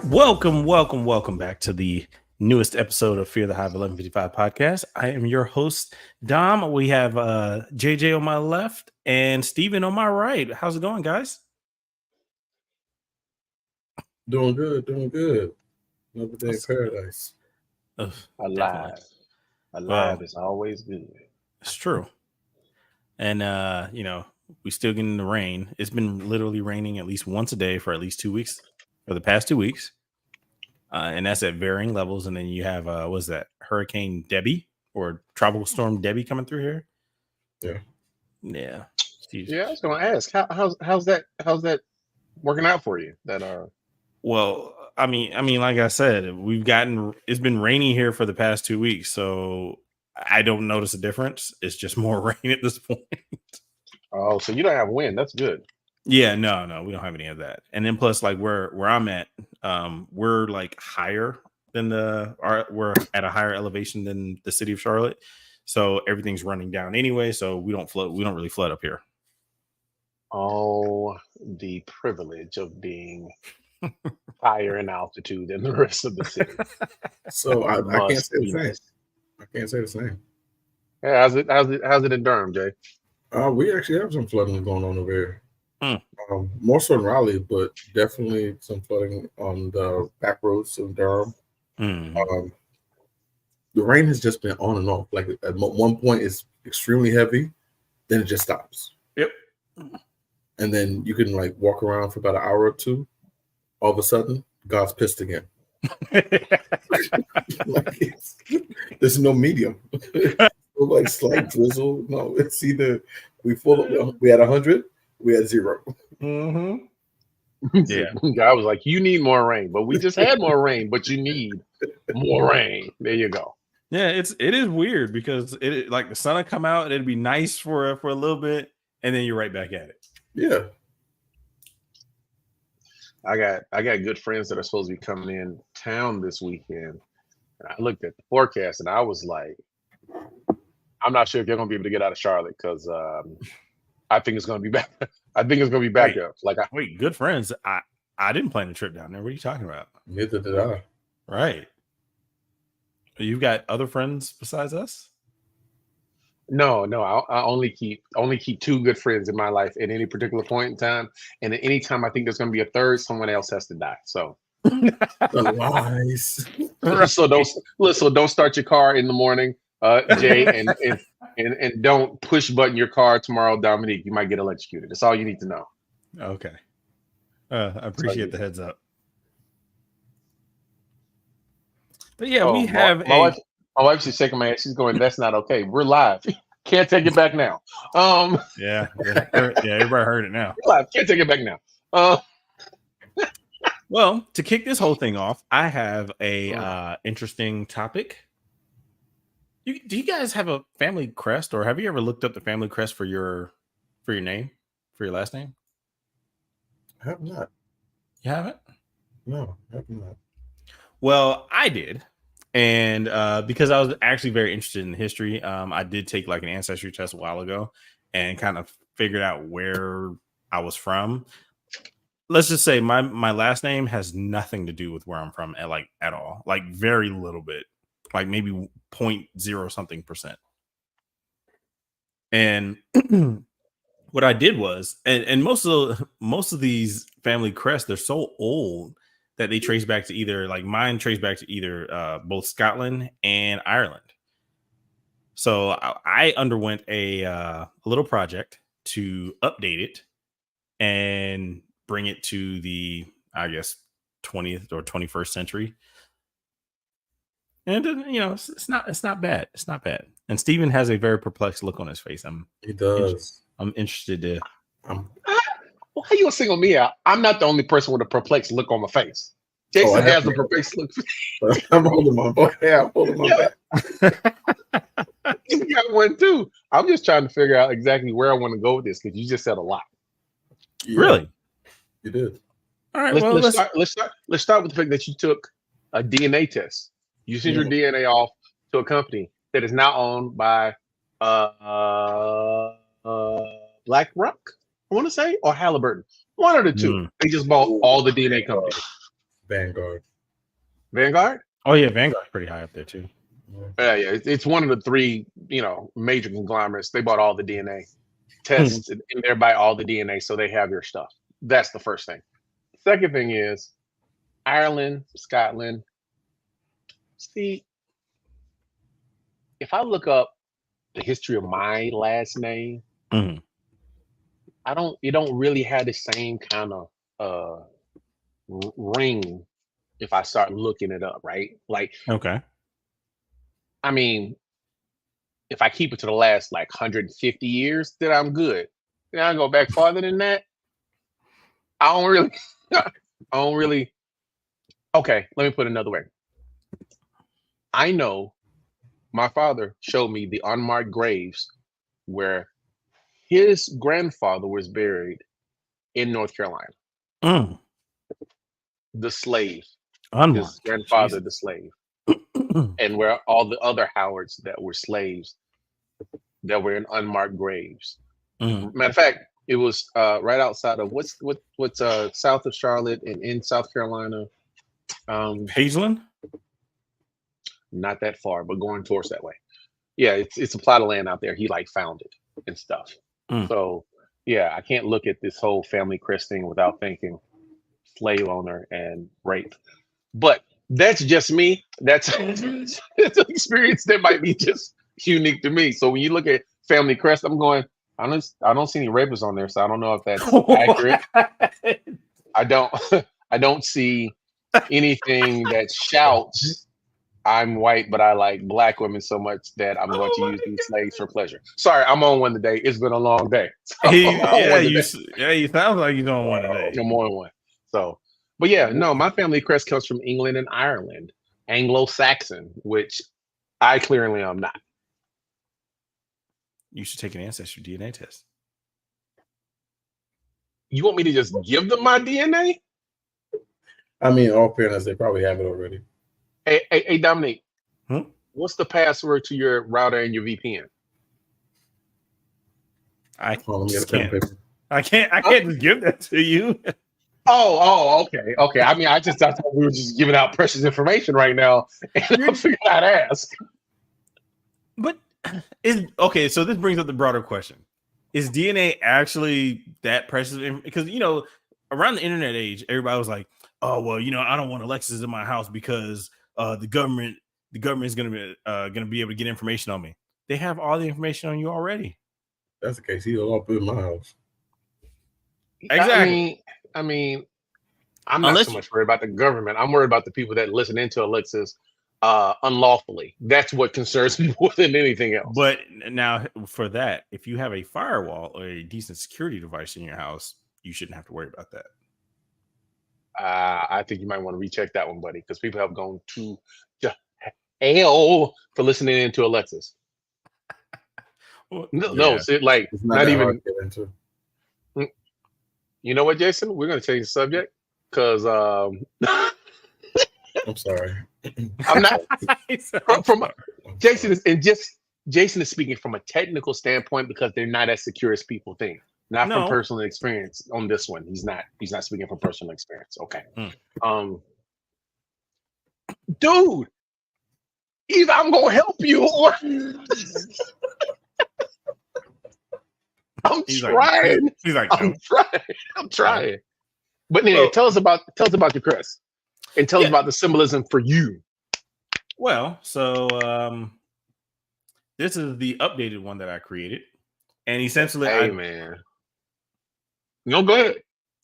Welcome back to the newest episode of Fear the Hive 1155 Podcast. I am your host, Dom. We have JJ on my left and Steven on my right. How's it going, guys? Doing good. Another day in paradise. Alive is always good. It's true. And, we still getting the rain. It's been literally raining at least once a day for at least 2 weeks, for the past 2 weeks. And that's at varying levels. And then you have, what is that, Hurricane Debbie or Tropical Storm Debbie coming through here? Yeah. Yeah, I was going to ask, how's that working out for you? Well, I mean, like I said, it's been rainy here for the past 2 weeks, so I don't notice a difference. It's just more rain at this point. Oh, so you don't have wind. That's good. Yeah, no, we don't have any of that. And then plus, like where I'm at, we're like higher than we're at a higher elevation than the city of Charlotte, so everything's running down anyway. So we don't really flood up here. Oh, the privilege of being higher in altitude than the rest of the city. So I can't say the same. I can't say the same. Yeah, how's it in Durham, Jay? We actually have some flooding going on over here. More so in Raleigh, but definitely some flooding on the back roads in Durham. The rain has just been on and off. Like at one point, it's extremely heavy, then it just stops. Yep. And then you can like walk around for about an hour or two. All of a sudden, God's pissed again. There's no medium. Like slight drizzle. No, it's either we had 100, we had 0. Yeah. God was like, you need more rain, but we just had more rain, but you need more rain. There you go. Yeah, it is weird because it like the sun will come out, it'd be nice for a little bit, and then you're right back at it. Yeah. I got good friends that are supposed to be coming in town this weekend. And I looked at the forecast and I was like, I'm not sure if they're gonna be able to get out of Charlotte because I think it's gonna be back. I think it's gonna be back up. Wait, good friends. I didn't plan a trip down there. What are you talking about? Neither did I. Right. You've got other friends besides us? No. I only keep 2 good friends in my life at any particular point in time. And at any time I think there's gonna be a third, someone else has to die. So the lies. So don't start your car in the morning, Jay, and don't push button your car tomorrow, Dominique. You might get electrocuted. That's all you need to know. Okay. I appreciate the heads up. But yeah, we have my wife, she's shaking my head. She's going, that's not okay. We're live. Can't take it back now. Yeah, everybody heard it now. We're live. Can't take it back now. Well, to kick this whole thing off, I have a interesting topic. Do you guys have a family crest, or have you ever looked up the family crest for your name, for your last name? I have not. You haven't? No, I have not. Well, I did. And because I was actually very interested in history, I did take like an ancestry test a while ago and kind of figured out where I was from. Let's just say my last name has nothing to do with where I'm from at all. Like very little bit. Like maybe 0.0 something %. And what I did was, and most of these family crests, they're so old that they trace back to either, like mine trace back to either both Scotland and Ireland. So I underwent a little project to update it and bring it to the, I guess, 20th or 21st century. And it's not bad. It's not bad. And Steven has a very perplexed look on his face. He does. I'm interested to. Why are you gonna single me out? I'm not the only person with a perplexed look on my face. Jason has a perplexed look. I'm holding my back. You got one too. I'm just trying to figure out exactly where I want to go with this because you just said a lot. Yeah, really? You did. All right. Let's start with the fact that you took a DNA test. You sent your DNA off to a company that is now owned by BlackRock, I want to say, or Halliburton. One of the two. They just bought all the DNA companies. Vanguard. Vanguard? Oh yeah, Vanguard's pretty high up there too. Yeah, it's one of the three, major conglomerates. They bought all the DNA tests and they buy all the DNA, so they have your stuff. That's the first thing. Second thing is Ireland, Scotland. See, if I look up the history of my last name, Mhm. it don't really have the same kind of ring if I start looking it up, right? Like, Okay. I mean, if I keep it to the last like 150 years, then I'm good. Then I go back farther than that. I don't really. Okay, let me put it another way. I know my father showed me the unmarked graves where his grandfather was buried in North Carolina. Mm. The slave. Unmarked. His grandfather, the slave. And where all the other Howards that were slaves that were in unmarked graves. Mm. Matter of fact, it was right outside of what's south of Charlotte and in South Carolina. Hazeland? Not that far, but going towards that way. Yeah, it's a plot of land out there. He like found it and stuff. So yeah, I can't look at this whole family crest thing without thinking slave owner and rape. But that's just me. That's it's an experience that might be just unique to me. So when you look at family crest, I'm going, I don't see any rapists on there, so I don't know if that's accurate. I don't see anything that shouts, I'm white, but I like black women so much that I'm going to use these slaves for pleasure. Sorry, I'm on one today. It's been a long day. So you sound like you're on one today. I'm on one. So, but yeah, no, my family crest comes from England and Ireland, Anglo-Saxon, which I clearly am not. You should take an ancestry DNA test. You want me to just give them my DNA? I mean, in all fairness, they probably have it already. Hey, Dominique, what's the password to your router and your VPN? I can't just give that to you. Okay. I mean, I just thought we were just giving out precious information right now, and I figured I'd ask. But so this brings up the broader question: is DNA actually that precious? Because around the internet age, everybody was like, "Oh well, I don't want Alexis in my house because the government is gonna be able to get information on me." They have all the information on you already. That's the case. He'll all put in my house. Exactly. I mean, I'm not so much worried about the government. I'm worried about the people that listen into Alexis unlawfully. That's what concerns me more than anything else. But now, for that, if you have a firewall or a decent security device in your house, you shouldn't have to worry about that. I think you might want to recheck that one, buddy, because people have gone to hell for listening into Alexis. It's not even. You know what, Jason? We're going to change the subject because I'm sorry. I'm not. Jason is speaking from a technical standpoint because they're not as secure as people think. Not from personal experience on this one. He's not speaking from personal experience. Okay. Dude, either I'm gonna help you or I'm trying. I'm trying. But anyway, tell us about your crest. And tell us about the symbolism for you. Well, so this is the updated one that I created. And essentially man. No, go ahead.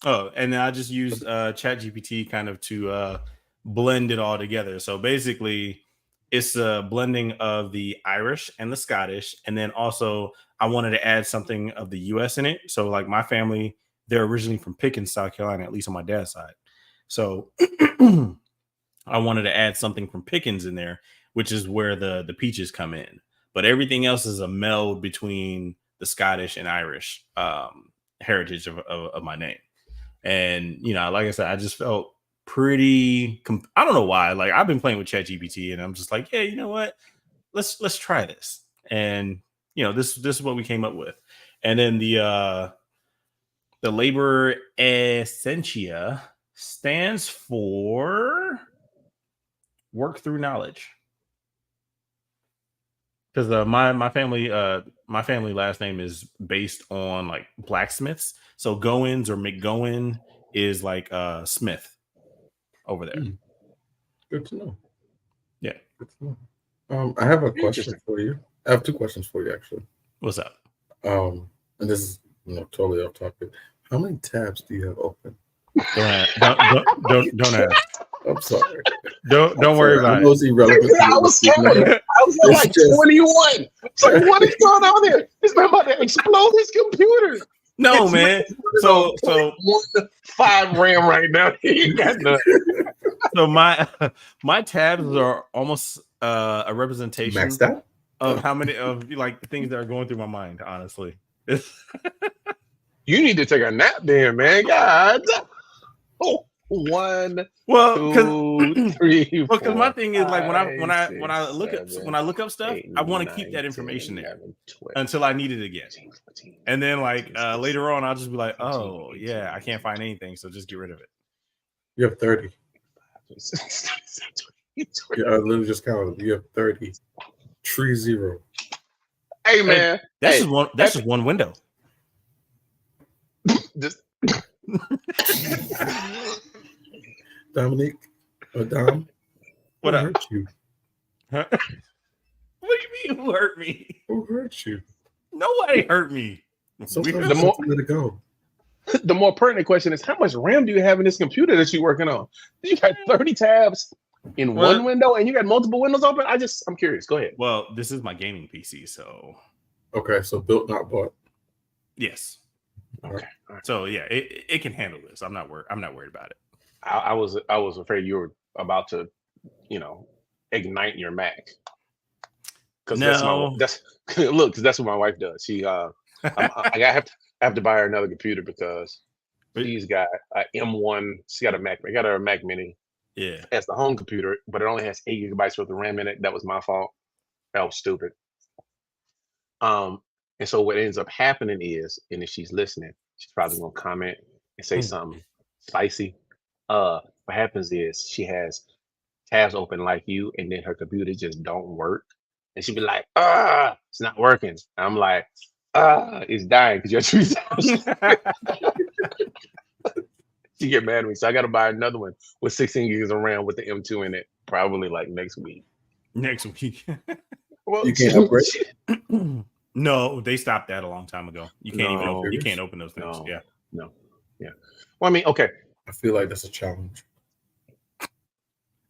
Oh, and then I just used ChatGPT kind of to blend it all together. So basically, it's a blending of the Irish and the Scottish. And then also, I wanted to add something of the U.S. in it. So like my family, they're originally from Pickens, South Carolina, at least on my dad's side. So I wanted to add something from Pickens in there, which is where the peaches come in. But everything else is a meld between the Scottish and Irish heritage of my name. And, like I said, I just felt pretty, I don't know why. Like I've been playing with ChatGPT and I'm just like, hey, you know what? Let's try this. And, this is what we came up with. And then the labor essentia stands for work through knowledge. Because my family last name is based on like blacksmiths. So Goins or McGowan is like Smith over there. Good to know. Yeah. Good to know. I have a question for you. I have two questions for you actually. What's up? And this is totally off topic. How many tabs do you have open? Don't ask. I'm sorry. Don't worry about it. Irrelevant. I was like 21. It's like, what is going on there? This man about to explode his computer. No, man. So 1.5 RAM right now. He got nothing. So my tabs are almost a representation maxed out of how many of like things that are going through my mind. Honestly, you need to take a nap, then, man. God. Oh. 1, well, 2, 3. Well, because my thing is like when I look up stuff, 8, I want to keep that information 10, there 11, until I need it again, 14, and then like later on I'll just be like, oh yeah, I can't find anything, so just get rid of it. You have 30. Yeah, I literally just counted. You have 30. 30. Hey man, that's just one window. Just. Dominique or Dom, what hurt you? Huh? What do you mean? Who hurt me? Who hurt you? Nobody hurt me. Sometimes the more let it go. The more pertinent question is, how much RAM do you have in this computer that you're working on? You got 30 tabs in one window, and you got multiple windows open. I'm curious. Go ahead. Well, this is my gaming PC, so okay. So built, not bought. Yes. Okay. So yeah, it can handle this. I'm not worried about it. I was afraid you were about to, ignite your Mac. Because because that's what my wife does. She I have to buy her another computer because she's got an M1. She got a Mac. I got her a Mac Mini. Yeah, as the home computer, but it only has 8 gigabytes worth of RAM in it. That was my fault. That was stupid. And so what ends up happening is, and if she's listening, she's probably gonna comment and say something spicy. What happens is she has tabs open like you, and then her computer just don't work, and she'll be like, it's not working. And I'm like, it's dying because you're 3 tabs. She get mad at me, so I got to buy another one with 16 gigs of RAM with the M2 in it, probably like next week. Well, you can't upgrade. No, they stopped that a long time ago. You can't open those things. No. Well, I mean, okay. I feel like that's a challenge.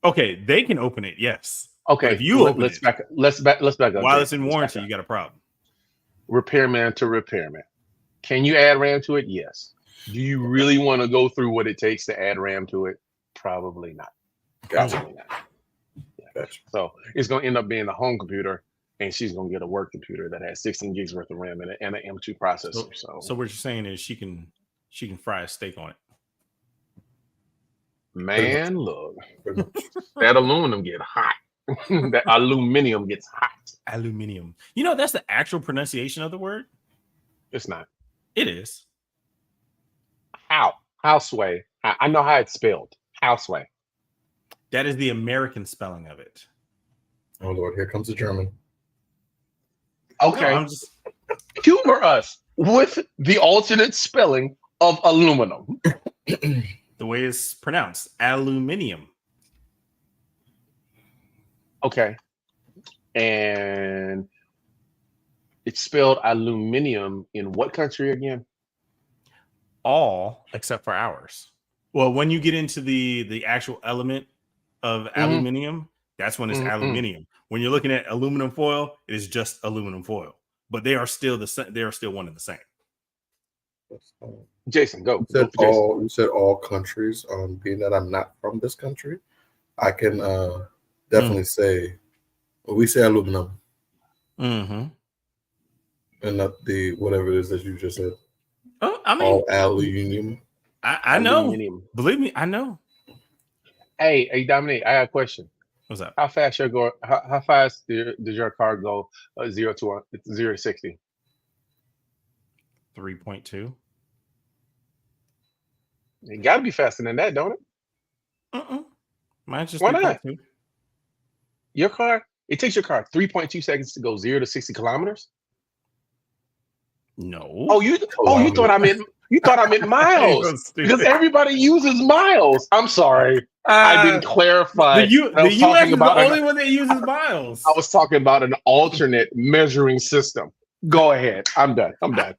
Okay, they can open it. Yes. Okay. But if you open let's back up. While it's in warranty, you got a problem. Repairman to repairman. Can you add RAM to it? Yes. Do you really want to go through what it takes to add RAM to it? Probably not. Probably not. Yeah. Gotcha. So it's going to end up being a home computer, and she's going to get a work computer that has 16 gigs worth of RAM in it and an M2 processor. So what you're saying is she can fry a steak on it. Man, look, that aluminum get hot. That aluminium gets hot. Aluminium. That's the actual pronunciation of the word. It's not. It is. How? Houseway. I know how it's spelled. Houseway. That is the American spelling of it. Oh Lord, here comes the German. Okay. No, humor us with the alternate spelling of aluminum. The way it's pronounced, aluminium. Okay. And it's spelled aluminium in what country again? All except for ours. Well, when you get into the actual element of aluminium, that's when it's aluminium. When you're looking at aluminum foil, it is just aluminum foil. But they are still they are still one and the same. Jason, go. You said all countries. Being that I'm not from this country, I can definitely say we say aluminum. Mm-hmm. And not the whatever it is that you just said. Oh, I mean, all aluminium. I know. Believe me, I know. Hey, Dominique, I got a question. What's up? How fast how fast did your car go 0 to 60? 3.2. It got to be faster than that, don't it? Mine's just Why not? 3.2. Your car, it takes your car 3.2 seconds to go 0 to 60 kilometers. No. Oh, you thought I meant miles because everybody uses miles. I'm sorry, I didn't clarify. The U.S. is the only one that uses miles. I was talking about an alternate measuring system. Go ahead. I'm done. I'm good.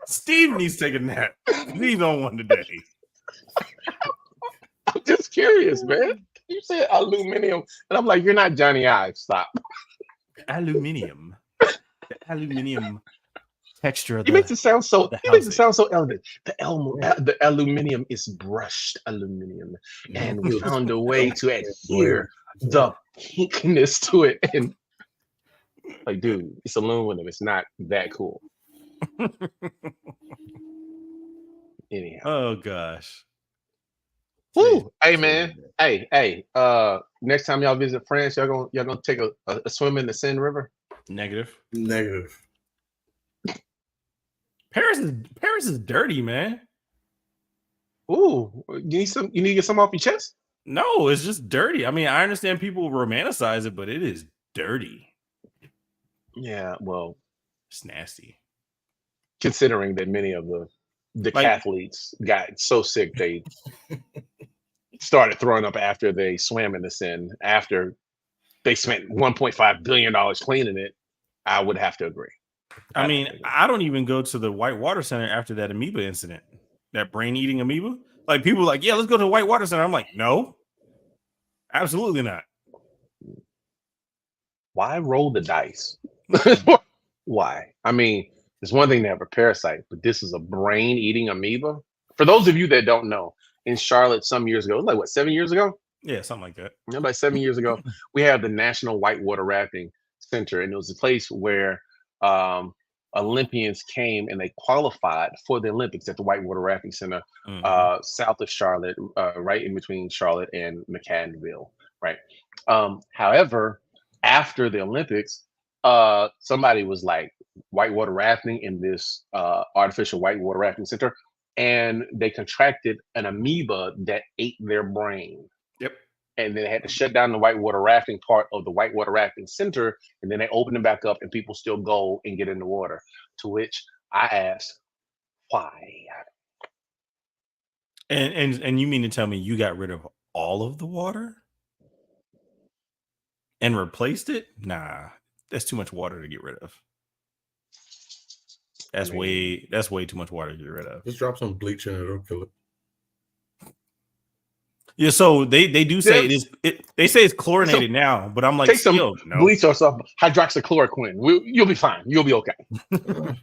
Steve needs to take a nap. He's on one today. I'm just curious, man. You said aluminum, and I'm like, you're not Johnny Ive. Stop. Aluminium. The aluminium texture of It makes it sound so. It makes it sound so elegant. The aluminium is brushed aluminium, and we found a way to adhere the pinkness to it. And like, dude, it's aluminum. It's not that cool. Anyhow. Oh gosh. Woo. Hey man. Hey. Next time y'all visit France, y'all gonna take a swim in the Seine River? Negative. Paris is dirty, man. Ooh, you need to get some off your chest? No, it's just dirty. I mean, I understand people romanticize it, but it is dirty. Yeah, well, it's nasty. Considering that many of the decathletes got so sick they started throwing up after they swam in the Seine, after they spent $1.5 billion cleaning it, I would have to agree. I mean, I don't even go to the Whitewater Center after that amoeba incident, that brain-eating amoeba. Like, people are like, yeah, let's go to the Whitewater Center. I'm like, no, absolutely not. Why roll the dice? Why? I mean, it's one thing to have a parasite, but this is a brain-eating amoeba. For those of you that don't know, in Charlotte some years ago, like 7 years ago? Yeah, something like that. Like 7 years ago, we have the National Whitewater Rafting Center, and it was a place where Olympians came and they qualified for the Olympics at the Whitewater Rafting Center, south of Charlotte, right in between Charlotte and McAdenville, right? However, after the Olympics, somebody was like whitewater rafting in this artificial whitewater rafting center, and they contracted an amoeba that ate their brain. Yep. And then they had to shut down the whitewater rafting part of the whitewater rafting center, and then they opened it back up, and people still go and get in the water. To which I asked, why? And you mean to tell me you got rid of all of the water and replaced it? Nah, that's too much water to get rid of. That's way too much water to get rid of. Just drop some bleach in it, it'll kill it. Yeah, so they do say they say it's chlorinated now, but I'm like, take some bleach or some hydroxychloroquine. You'll be fine. You'll be okay. A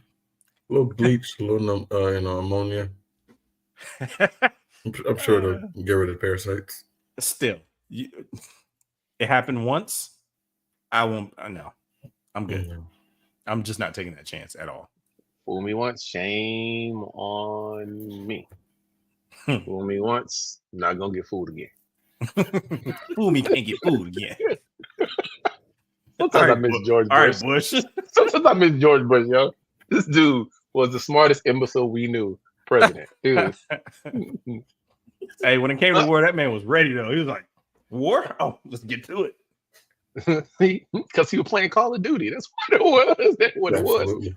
little bleach, a little ammonia. I'm sure to get rid of the parasites. Still, it happened once. I won't. I know. I'm good. Mm-hmm. I'm just not taking that chance at all. Fool me once, shame on me. Fool me once, not gonna get fooled again. Fool me, can't get fooled again. Sometimes I miss George Bush. All right, Bush. Sometimes I miss George Bush, yo. This dude was the smartest imbecile we knew. President. Hey, when it came to war, that man was ready though. He was like, war? Oh, let's get to it. Because he was playing Call of Duty. That's what it was. That's what it was.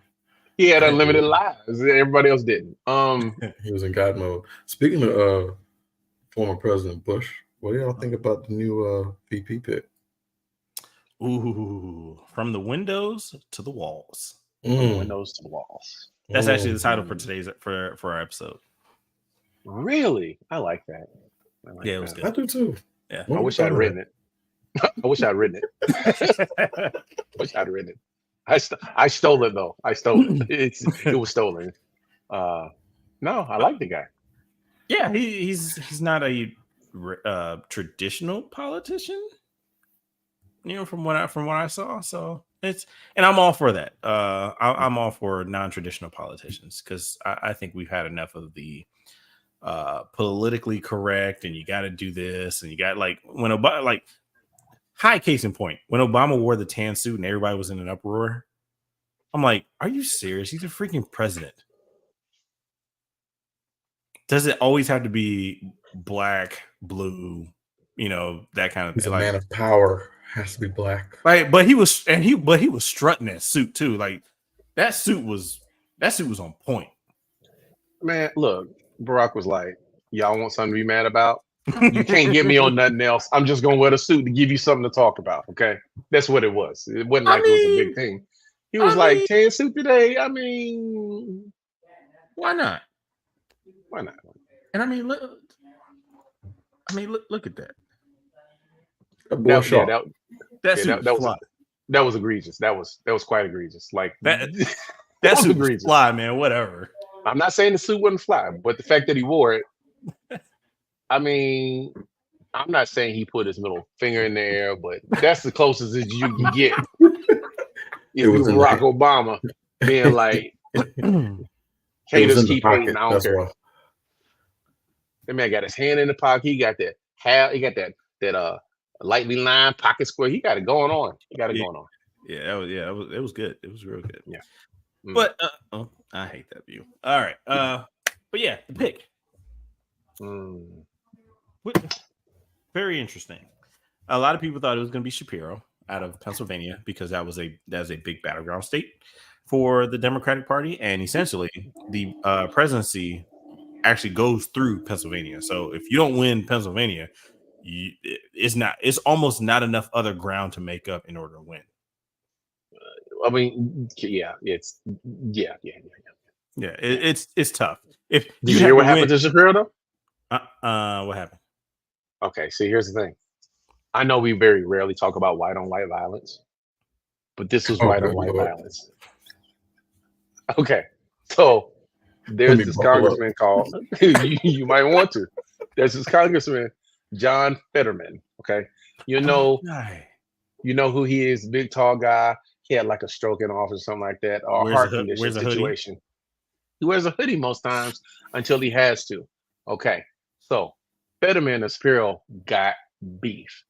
He had unlimited lives. Everybody else didn't. He was in God mode. Speaking of former President Bush, what do y'all think about the new VP pick? Ooh, from the windows to the walls. From the windows to the walls. That's actually the title for today's for our episode. Really? I like that. It was good. I do too. Yeah. I wish I'd written it. I wish I'd written it. I stole it though. I stole it. It was stolen. No, I like the guy. Yeah, he's not a traditional politician. From what I saw. So and I'm all for that. I'm all for non-traditional politicians because I think we've had enough of the politically correct and you got to do this and you got when Obama high case in point when Obama wore the tan suit and everybody was in an uproar. I'm like, are you serious? He's a freaking president. does it always have to be black, blue, that kind of He's thing? a man of power. Has to be black. Right, but he was strutting that suit too. Like that suit was on point. Man, look, Barack was like, y'all want something to be mad about? You can't get me on nothing else. I'm just gonna wear the suit to give you something to talk about. Okay, that's what it was. It wasn't like it was a big thing. He was like, tan suit today. I mean, why not? Why not? And I mean, look at that. That was egregious. That was quite egregious. Like that suit was fly, man. Whatever. I'm not saying the suit wouldn't fly, but the fact that he wore it, I mean, I'm not saying he put his middle finger in the air, but that's the closest as you can get. It was Barack Obama being like, haters keep hating, I don't care. That man got his hand in the pocket. He got that lightly lined pocket square. He got it going on. Going on. Yeah, it was good. It was real good. Yeah. But I hate that view. All right. But yeah, the pick. Very interesting. A lot of people thought it was going to be Shapiro out of Pennsylvania because that was a big battleground state for the Democratic Party, and essentially the presidency actually goes through Pennsylvania. So if you don't win Pennsylvania, it's almost not enough other ground to make up in order to win. I mean, it's tough. If did you hear what happened to Shapiro though? What happened? Okay, see, here's the thing. I know we very rarely talk about white on white violence, but this was white on white violence. Okay, so there's this congressman called. you might want to. There's this congressman, John Fetterman. Okay, you know who he is, big tall guy. He had like a stroke in office or something like that, or a heart condition situation. He wears a hoodie most times until he has to. Okay, so Fetterman and Shapiro got beef.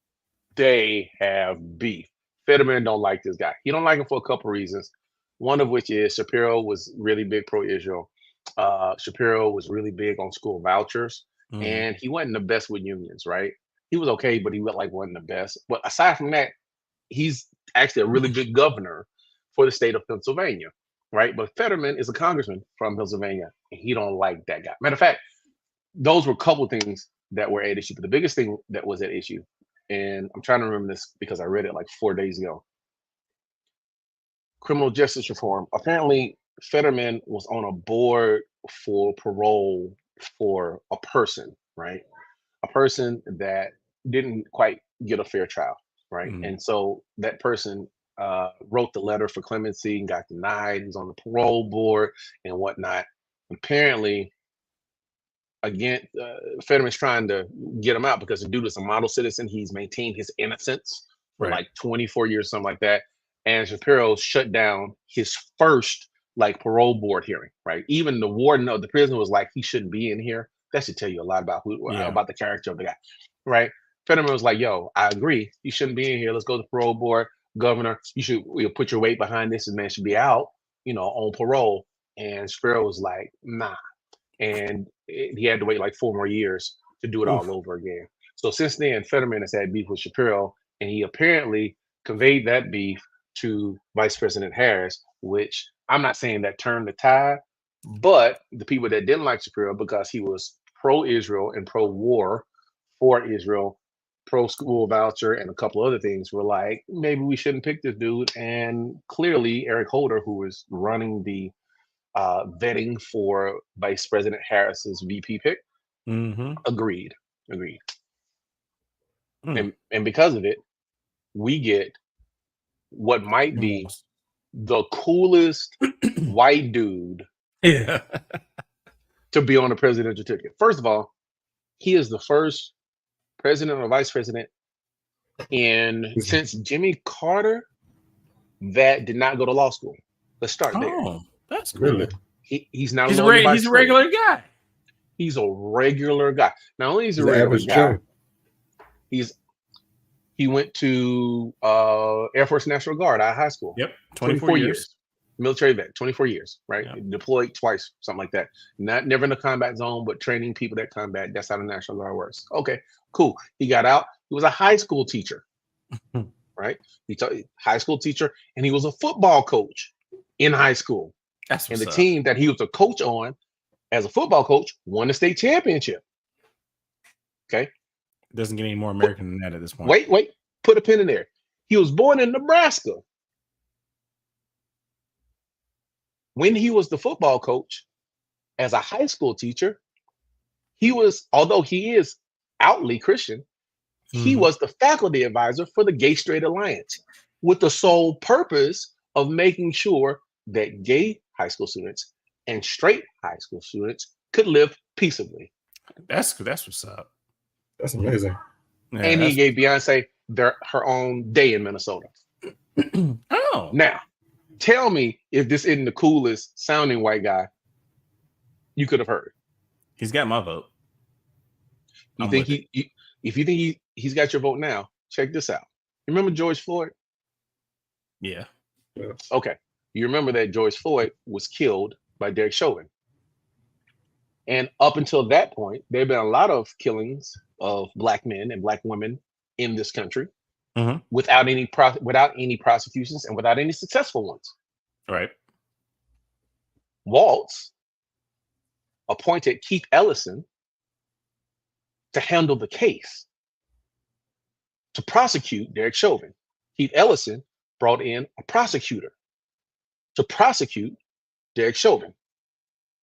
They have beef. Fetterman don't like this guy. He don't like him for a couple reasons. One of which is Shapiro was really big pro-Israel. Shapiro was really big on school vouchers, and he wasn't the best with unions, right? He was okay, but he wasn't the best. But aside from that, he's actually a really good governor for the state of Pennsylvania, right? But Fetterman is a congressman from Pennsylvania, and he don't like that guy. Matter of fact, those were a couple of things that were at issue, but the biggest thing that was at issue, and I'm trying to remember this because I read it like 4 days ago. Criminal justice reform. Apparently, Fetterman was on a board for parole for a person, right? A person that didn't quite get a fair trial, right? And so that person wrote the letter for clemency and got denied. He's on the parole board and whatnot. Apparently, again, Fetterman's trying to get him out because the dude is a model citizen. He's maintained his innocence for like 24 years, something like that. And Shapiro shut down his first like parole board hearing, right? Even the warden of the prison was like, he shouldn't be in here. That should tell you a lot about about the character of the guy, right? Fetterman was like, yo, I agree. You shouldn't be in here. Let's go to the parole board. Governor, you should put your weight behind this. This man should be out, on parole. And Shapiro was like, nah. And he had to wait like 4 more years to do it all over again. So since then, Fetterman has had beef with Shapiro, and he apparently conveyed that beef to Vice President Harris, which I'm not saying that turned the tide, but the people that didn't like Shapiro because he was pro-Israel and pro-war for Israel, pro-school voucher, and a couple other things were like, maybe we shouldn't pick this dude. And clearly Eric Holder, who was running the vetting for Vice President Harris's VP pick, agreed. And because of it, we get what might be the coolest white dude to be on the presidential ticket. First of all, he is the first president or vice president since Jimmy Carter that did not go to law school. Let's start there. Oh, that's good. He's not. He's a regular guy. He's a regular guy. Not only is he a regular guy, he went to Air Force National Guard out of high school. Yep, 24 years. military vet, 24 years, right? Yeah. Deployed twice, something like that. Never in the combat zone, but training people that combat. That's how the National Guard works. Okay, cool. He got out. He was a high school teacher, right? He taught high school teacher, and he was a football coach in high school. That's and the what's team that he was a coach on as a football coach won the state championship. Okay. Doesn't get any more American than that at this point. Wait. Put a pin in there. He was born in Nebraska. When he was the football coach as a high school teacher, he was, although he is outly Christian, he was the faculty advisor for the Gay Straight Alliance with the sole purpose of making sure that gay high school students and straight high school students could live peaceably. That's what's up. That's amazing. Yeah, and he gave Beyonce her own day in Minnesota. Oh. Now, tell me if this isn't the coolest sounding white guy you could have heard. He's got my vote. If you think he's got your vote now, check this out. You remember George Floyd? Yeah. Okay. You remember that George Floyd was killed by Derek Chauvin. And up until that point, there have been a lot of killings of Black men and Black women in this country without any prosecutions and without any successful ones. Right. Walz appointed Keith Ellison to handle the case to prosecute Derek Chauvin. Keith Ellison brought in a prosecutor to prosecute Derek Chauvin,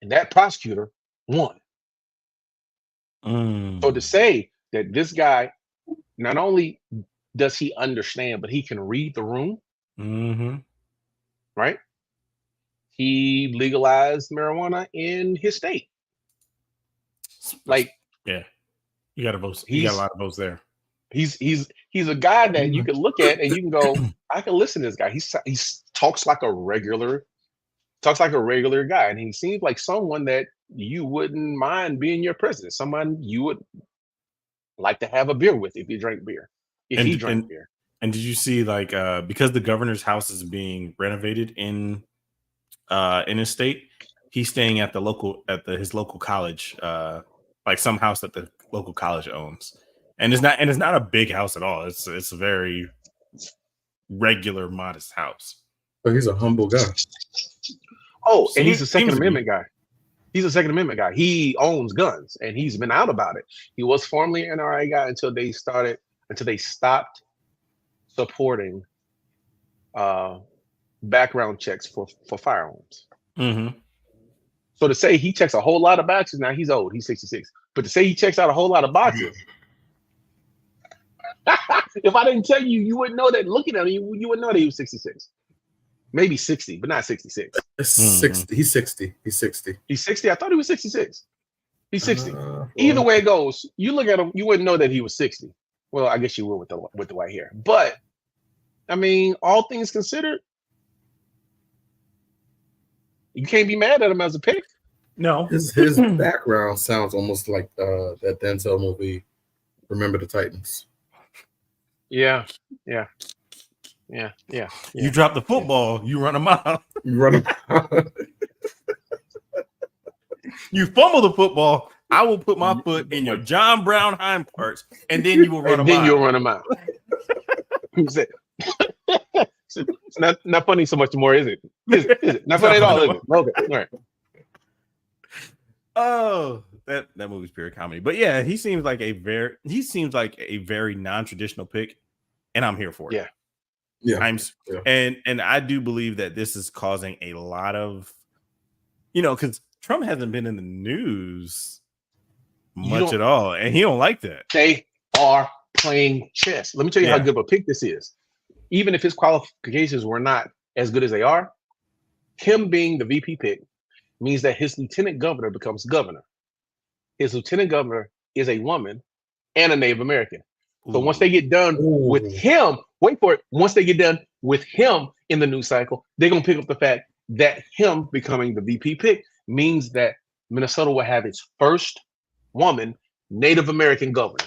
and that prosecutor won. So to say that this guy, not only does he understand, but he can read the room, right? He legalized marijuana in his state. Like, yeah, you got a vote. You got a lot of votes there. He's a guy that you can look at and you can go, I can listen to this guy. He talks like a regular guy, and he seems like someone that you wouldn't mind being your president. Someone you would like to have a beer with if you drank beer. He drank beer. And did you see, like, because the governor's house is being renovated in his state, he's staying at his local college, like some house that the local college owns. And it's not a big house at all. It's a very regular, modest house. But he's a humble guy. Oh, and he's a Second Amendment guy. He's a Second Amendment guy. He owns guns, and he's been out about it. He was formerly an NRA guy until they stopped supporting background checks for firearms. So to say he checks a whole lot of boxes, now he's old, he's 66. But to say he checks out a whole lot of boxes, if I didn't tell you, you wouldn't know that. Looking at him, you wouldn't know that he was 66. Maybe 60, but not 66. 60. He's 60. He's 60. He's 60. I thought he was 66. He's 60. Either way it goes, you look at him, you wouldn't know that he was 60. Well, I guess you would with the white hair. But I mean, all things considered, you can't be mad at him as a pick. No. His background sounds almost like that Denzel movie, Remember the Titans. Yeah. You drop the football, you run a mile. You fumble the football, I will put my foot in your John Brown hind parts, and then you will run a mile. Then you'll run a mile. Who's it? It's not funny so much more, is it? Is it? Not funny at all, is it? Okay, all right. Oh, that movie's pure comedy. But yeah, he seems like a very non-traditional pick, and I'm here for it. Yeah. And I do believe that this is causing a lot of, because Trump hasn't been in the news much at all, and he don't like that. They are playing chess. Let me tell you how good of a pick this is. Even if his qualifications were not as good as they are, him being the VP pick means that his lieutenant governor becomes governor. His lieutenant governor is a woman and a Native American. So once they get done with him, wait for it. Once they get done with him in the news cycle, they're going to pick up the fact that him becoming the VP pick means that Minnesota will have its first woman Native American governor.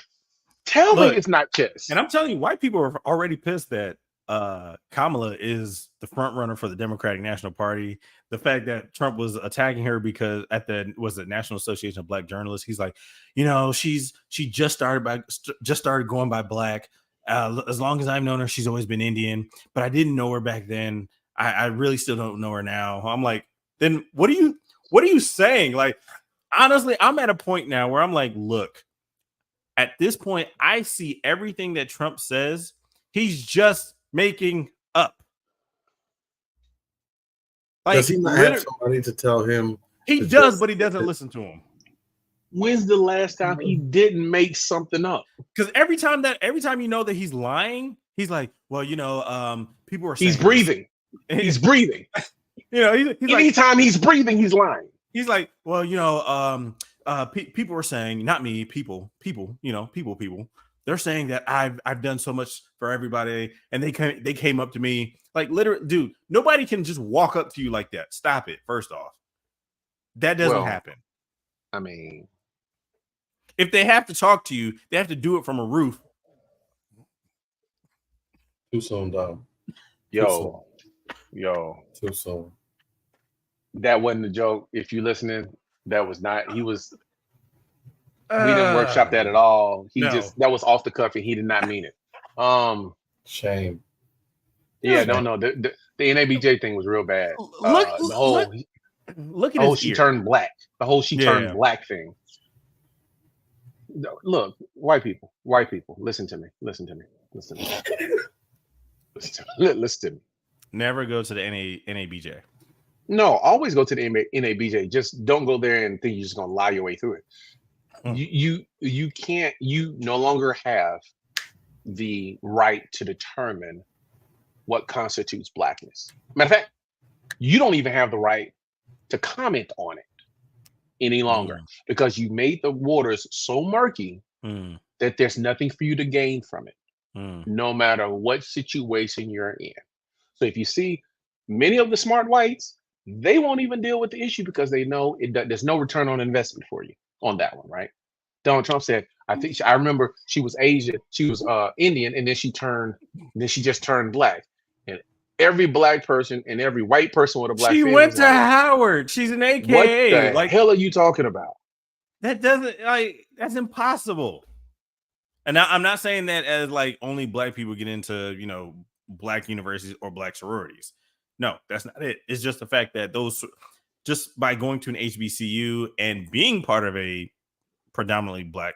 Tell me it's not chess. And I'm telling you, white people are already pissed that Kamala is the front runner for the Democratic National Party. The fact that Trump was attacking her because at the National Association of Black Journalists, he's like, she just started going by Black. As long as I've known her, she's always been Indian, but I didn't know her back then. I really still don't know her now. I'm like, then what are you saying? Like, honestly, I'm at a point now where I'm like, look, at this point, I see everything that Trump says. He's just making up. Like, does he not have somebody to tell him? He does, but he doesn't listen to him. When's the last time he didn't make something up? Because every time you know that he's lying, he's like, well, people are saying he's breathing. He's breathing. He's anytime like, he's breathing, he's lying. He's like, well, people are saying, not me, people, they're saying that I've done so much for everybody, and they came up to me like, literally, dude, nobody can just walk up to you like that. Stop it. First off, that doesn't happen. I mean, if they have to talk to you, they have to do it from a roof. Too soon, dog. Yo. Too soon. That wasn't a joke. If you're listening, that was not. He was. We didn't workshop that at all. That was off the cuff, and he did not mean it. Shame. Yeah, no. The NABJ thing was real bad. Look at his she ear. turned black. The whole she turned black thing. Look, white people, listen to me. Listen to me. Never go to the NABJ. No, always go to the NABJ. Just don't go there and think you're just gonna lie your way through it. You can't. You no longer have the right to determine what constitutes blackness. Matter of fact, you don't even have the right to comment on it any longer because you made the waters so murky that there's nothing for you to gain from it, no matter what situation you're in. So if you see many of the smart whites, they won't even deal with the issue because they know there's no return on investment for you on that one, right? Donald Trump said, I remember she was Asian, she was Indian, and then she just turned black. And every black person and every white person with a black family went to Howard. She's an AKA. What the hell are you talking about? That's impossible. And now I'm not saying that as like only black people get into, black universities or black sororities. No, that's not it. It's just the fact that those, just by going to an HBCU and being part of a predominantly black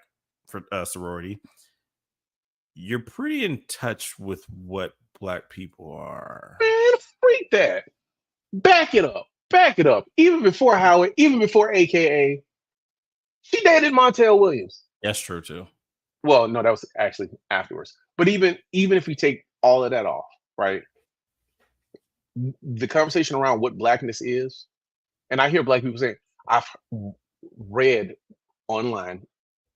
sorority, you're pretty in touch with what black people are. Man, freak that. Back it up. Even before Howard, even before AKA, she dated Montel Williams. That's true too. Well, no, that was actually afterwards. But even if we take all of that off, right? The conversation around what blackness is, and I hear black people saying, I've read online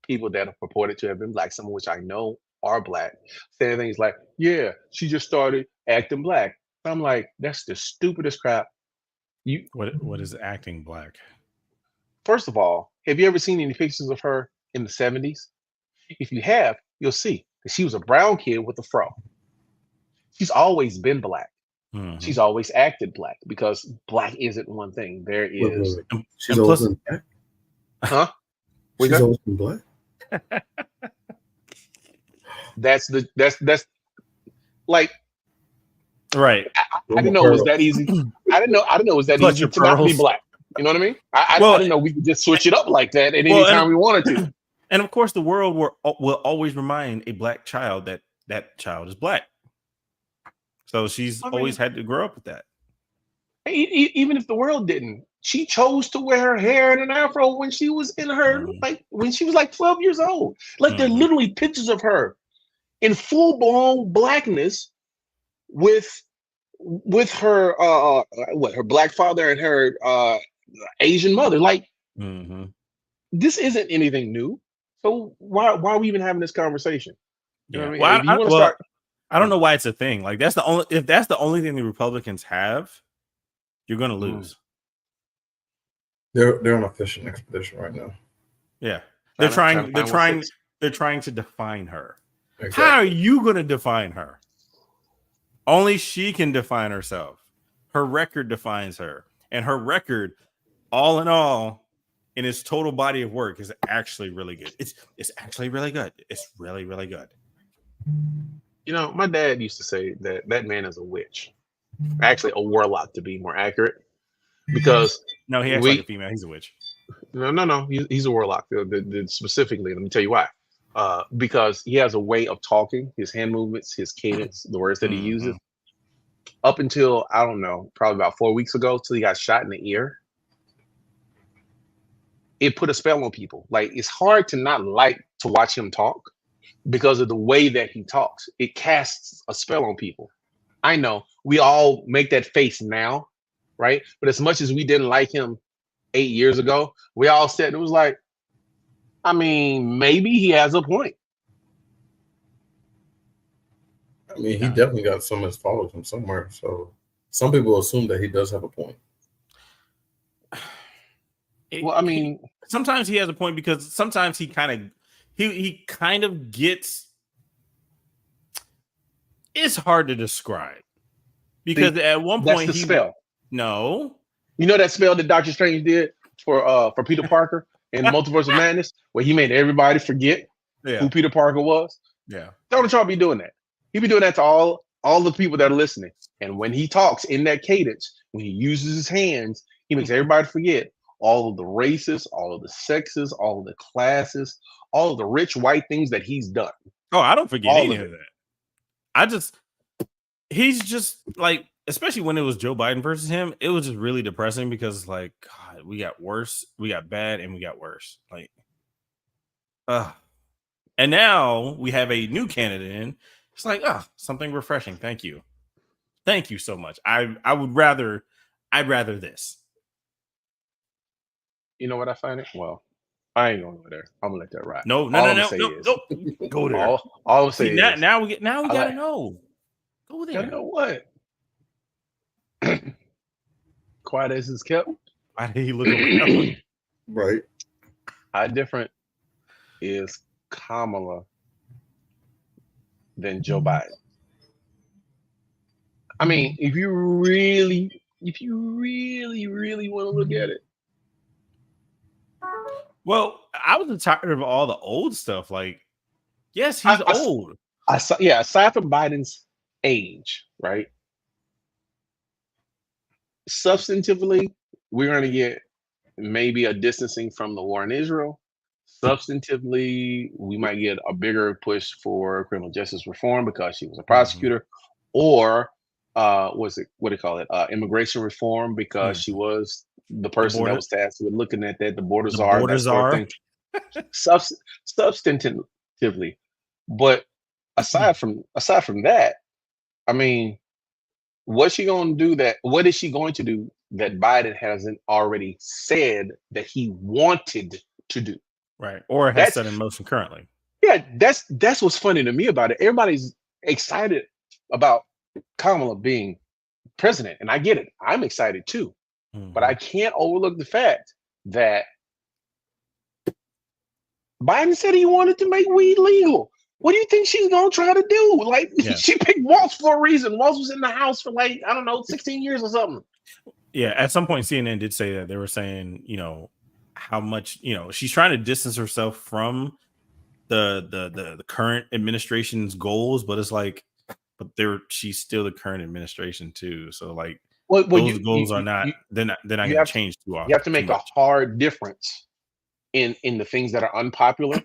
people that are purported to have been black, some of which I know are black, saying things like, yeah, she just started acting black. I'm like, that's the stupidest crap. What is acting black? First of all, have you ever seen any pictures of her in the 70s? If you have, you'll see that she was a brown kid with a fro. She's always been black. Mm-hmm. She's always acted black because black isn't one thing. There is. She's always been black? Huh? She's always been black? That's like, right. I didn't know it was that easy. I didn't know it was that easy to not be black. You know what I mean? I didn't know we could just switch it up like that at any time we wanted to. And of course, the world will always remind a black child that child is black. So she's always had to grow up with that. Even if the world didn't, she chose to wear her hair in an afro when she was in her when she was like 12 years old. Like there are literally pictures of her in full blown blackness with her her black father and her Asian mother. Like this isn't anything new. So why are we even having this conversation? You know what I mean? I don't know why it's a thing. Like if that's the only thing the Republicans have, you're going to lose. They're on a fishing expedition right now. Yeah, they're trying to define her. Exactly. How are you going to define her? Only she can define herself. Her record defines her. And her record, all in all, in its total body of work, is actually really good. It's actually really good. It's really, really good. You know, my dad used to say that man is a witch. Actually, a warlock, to be more accurate. Because no, he acts like a female. He's a witch. No. He's a warlock. Specifically, let me tell you why. Because he has a way of talking, his hand movements, his cadence, the words that he uses. Up until, I don't know, probably about 4 weeks ago, till he got shot in the ear. It put a spell on people. Like, it's hard to not like to watch him talk because of the way that he talks. It casts a spell on people. I know we all make that face now, right? But as much as we didn't like him 8 years ago, we all said it was like, I mean, maybe he has a point. I mean, he definitely got some of his followers from somewhere. So some people assume that he does have a point. Well, I mean, sometimes he has a point because sometimes he kind of gets. It's hard to describe because at one point that's the spell. No, you know that spell that Doctor Strange did for Peter Parker in Multiverse of Madness, where he made everybody forget who Peter Parker was. Yeah, Donald Trump be doing that. He be doing that to all the people that are listening. And when he talks in that cadence, when he uses his hands, he makes everybody forget all of the races, all of the sexes, all of the classes, all of the rich white things that he's done. Oh, I don't forget any of that. He's just like, especially when it was Joe Biden versus him, it was just really depressing because, like, God, we got worse, we got bad, and we got worse. Like, and now we have a new candidate in. It's like, something refreshing. Thank you so much. I'd rather this. You know what I find it? Well, I ain't gonna go there. I'm gonna let that ride. No. Go there. All I'm saying is now we gotta know. Go there. You know what? Quiet as it's kept. Why did he look around? Right. How different is Kamala than Joe Biden? I mean, if you really want to look at it. Well, I was tired of all the old stuff. Like, yes, he's old. Aside from Biden's age, right? Substantively, we're going to get maybe a distancing from the war in Israel. Substantively, we might get a bigger push for criminal justice reform because she was a prosecutor, or what do you call it? Immigration reform because she was the person that was tasked with looking at that. The border czar. Substantively, but aside from that, I mean, what is she going to do that Biden hasn't already said that he wanted to do? Right. Or has set in motion currently. Yeah, that's what's funny to me about it. Everybody's excited about Kamala being president, and I get it. I'm excited too. But I can't overlook the fact that Biden said he wanted to make weed legal. What do you think she's gonna try to do? Like, she picked Walz for a reason. Walz was in the house for 16 years or something. Yeah, at some point CNN did say that. They were saying, how much, she's trying to distance herself from the current administration's goals, but it's like, she's still the current administration too. So like, those goals are not they're not going to change too often. You have to make a hard difference in the things that are unpopular.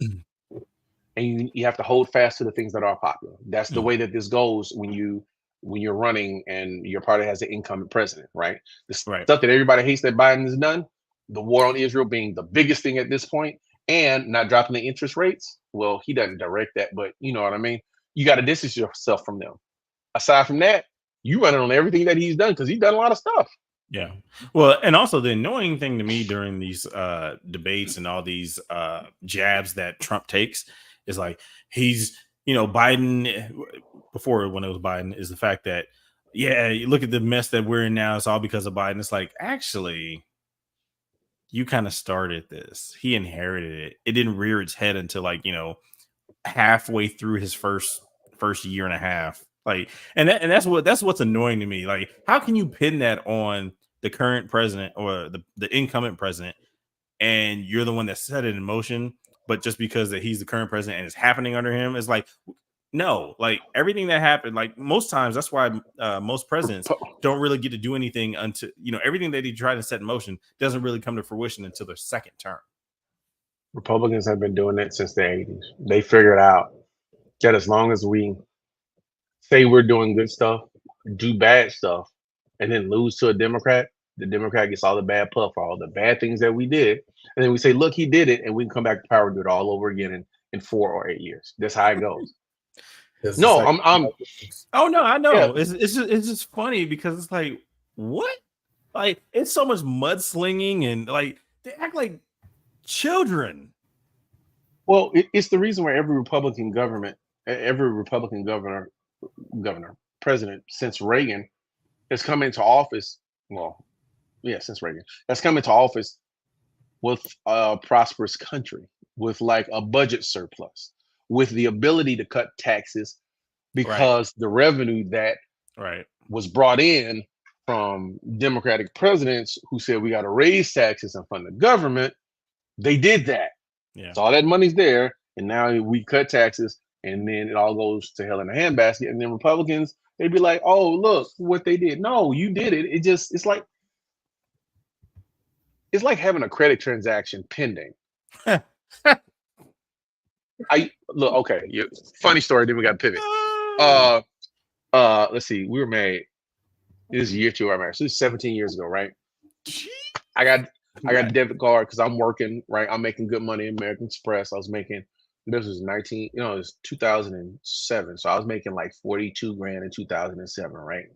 And you have to hold fast to the things that are popular. That's the way that this goes when you're running and your party has an incumbent president, right? The stuff that everybody hates that Biden has done, the war on Israel being the biggest thing at this point, and not dropping the interest rates. Well, he doesn't direct that, but you know what I mean? You got to distance yourself from them. Aside from that, you running on everything that he's done because he's done a lot of stuff. Yeah. Well, and also the annoying thing to me during these debates and all these jabs that Trump takes is like, he's, Biden, before when it was Biden, is the fact that, you look at the mess that we're in now. It's all because of Biden. It's like, actually, you kind of started this. He inherited it. It didn't rear its head until halfway through his first year and a half. Like, and that's what's annoying to me. Like, how can you pin that on the current president or the incumbent president, and you're the one that set it in motion, but just because that he's the current president and it's happening under him, it's like, no, like everything that happened, like most times, that's why most presidents don't really get to do anything until, everything that they try to set in motion doesn't really come to fruition until their second term. Republicans have been doing it since the 80s. They figured out that as long as we say we're doing good stuff, do bad stuff, and then lose to a Democrat, the Democrat gets all the bad puff for all the bad things that we did. And then we say, look, he did it, and we can come back to power and do it all over again in 4 or 8 years. That's how it goes. No, I'm. Oh no, I know. Yeah. It's just funny because it's like, what? Like, it's so much mudslinging and like they act like children. Well, it's the reason why every Republican governor, president since Reagan has come into office. Well, yeah, since Reagan has come into office with a prosperous country, with like a budget surplus, with the ability to cut taxes because the revenue that was brought in from Democratic presidents who said we got to raise taxes and fund the government, they did that. Yeah. So all that money's there, and now we cut taxes, and then it all goes to hell in a handbasket. And then Republicans, they'd be like, "Oh, look what they did." No, you did it. It's like having a credit transaction pending. Funny story. Then we got to pivot. Let's see. We were married. This is year 2 of our marriage. So this is 17 years ago, right? I got a debit card because I'm working, right? I'm making good money in American Express. This was 2007. So I was making like 42 grand in 2007, right?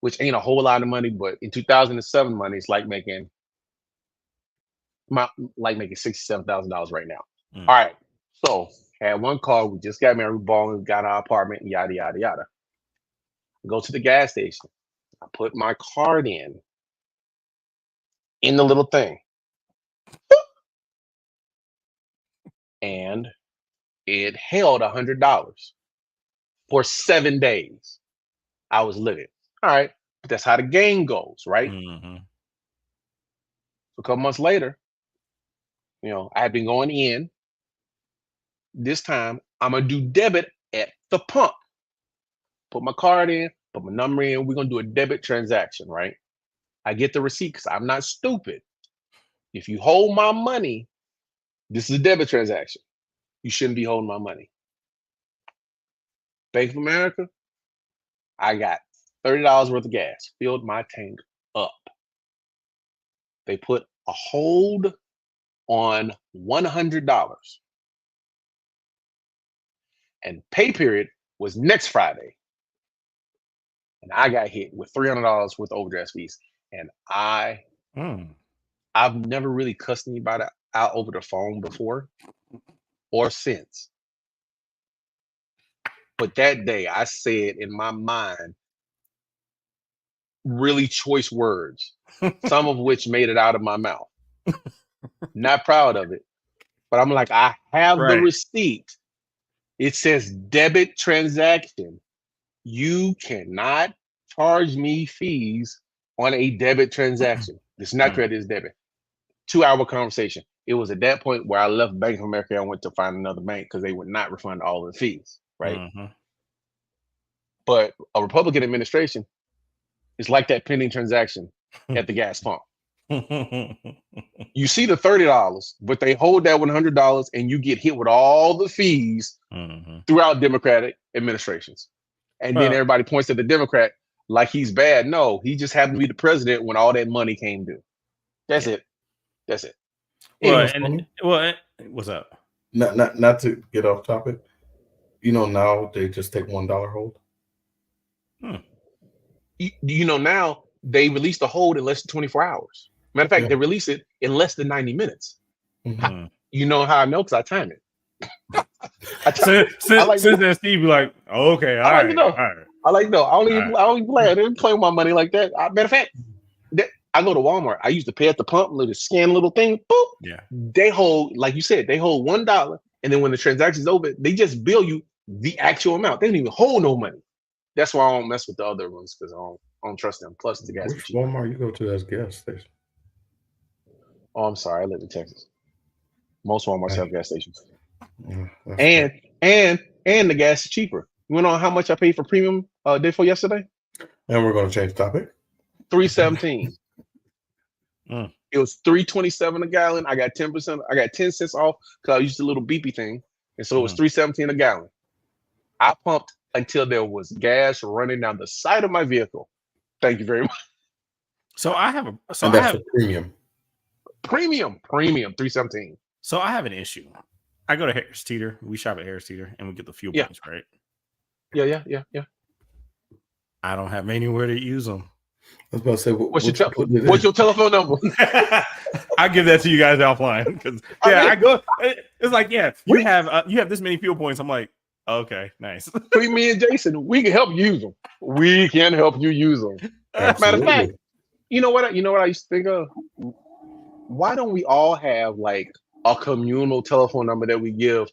Which ain't a whole lot of money, but in 2007 money, it's like making $67,000 right now. All right. So had one car, we just got married, we got our apartment, yada, yada, yada. I go to the gas station. I put my card in the little thing. And it held $100 for 7 days. I was living. All right. But that's how the game goes, right? Mm-hmm. So a couple months later, I had been going in. This time, I'm going to do debit at the pump. Put my card in, put my number in. We're going to do a debit transaction, right? I get the receipt because I'm not stupid. If you hold my money, this is a debit transaction. You shouldn't be holding my money. Bank of America, I got $30 worth of gas, filled my tank up. They put a hold on $100. And pay period was next Friday. And I got hit with $300 worth of overdraft fees. And I've never really cussed anybody out over the phone before or since. But that day I said in my mind really choice words, some of which made it out of my mouth. Not proud of it. But I'm like, I have the receipt. It says debit transaction. You cannot charge me fees on a debit transaction. It's not credit, it's debit. 2-hour conversation. It was at that point where I left Bank of America and went to find another bank because they would not refund all of the fees, right? Mm-hmm. But a Republican administration is like that pending transaction at the gas pump. You see the $30, but they hold that $100 and you get hit with all the fees throughout Democratic administrations. And then everybody points at the Democrat like he's bad. No, he just happened to be the president when all that money came due. That's it. That's it. What's up? Not to get off topic. Now they just take $1 hold. Now they release the hold in less than 24 hours. Matter of fact, they release it in less than 90 minutes. Mm-hmm. You know how I know? Because I time it. Since then, Steve be like, oh, okay, all right. I like no. I don't play. I didn't play with my money like that. Matter of fact, I go to Walmart. I used to pay at the pump, scan a little thing. Boop. Yeah. They hold, like you said, they hold $1, and then when the transaction's over, they just bill you the actual amount. They don't even hold no money. That's why I don't mess with the other ones because I don't trust them. Plus, the gas. Which Walmart you go to as gas station? Oh, I'm sorry. I live in Texas. Most Walmarts have gas stations. And the gas is cheaper. You want to know how much I paid for premium day for yesterday? And we're going to change topic. $3.17. It was $3.27 a gallon. I got 10%. I got 10 cents off because I used the little beepy thing, and so it was $3.17 a gallon. I pumped until there was gas running down the side of my vehicle. Thank you very much. So I have a premium $3.17. So I have an issue. I go to Harris Teeter. We shop at Harris Teeter, and we get the fuel points, right? Yeah. I don't have anywhere to use them. I was about to say, what's your telephone number? I'll give that to you guys offline because I go. It's like you have this many fuel points. I'm like, okay, nice. Between me and Jason, we can help you use them. We can help you use them. Matter of fact, you know what I used to think of? Why don't we all have like a communal telephone number that we give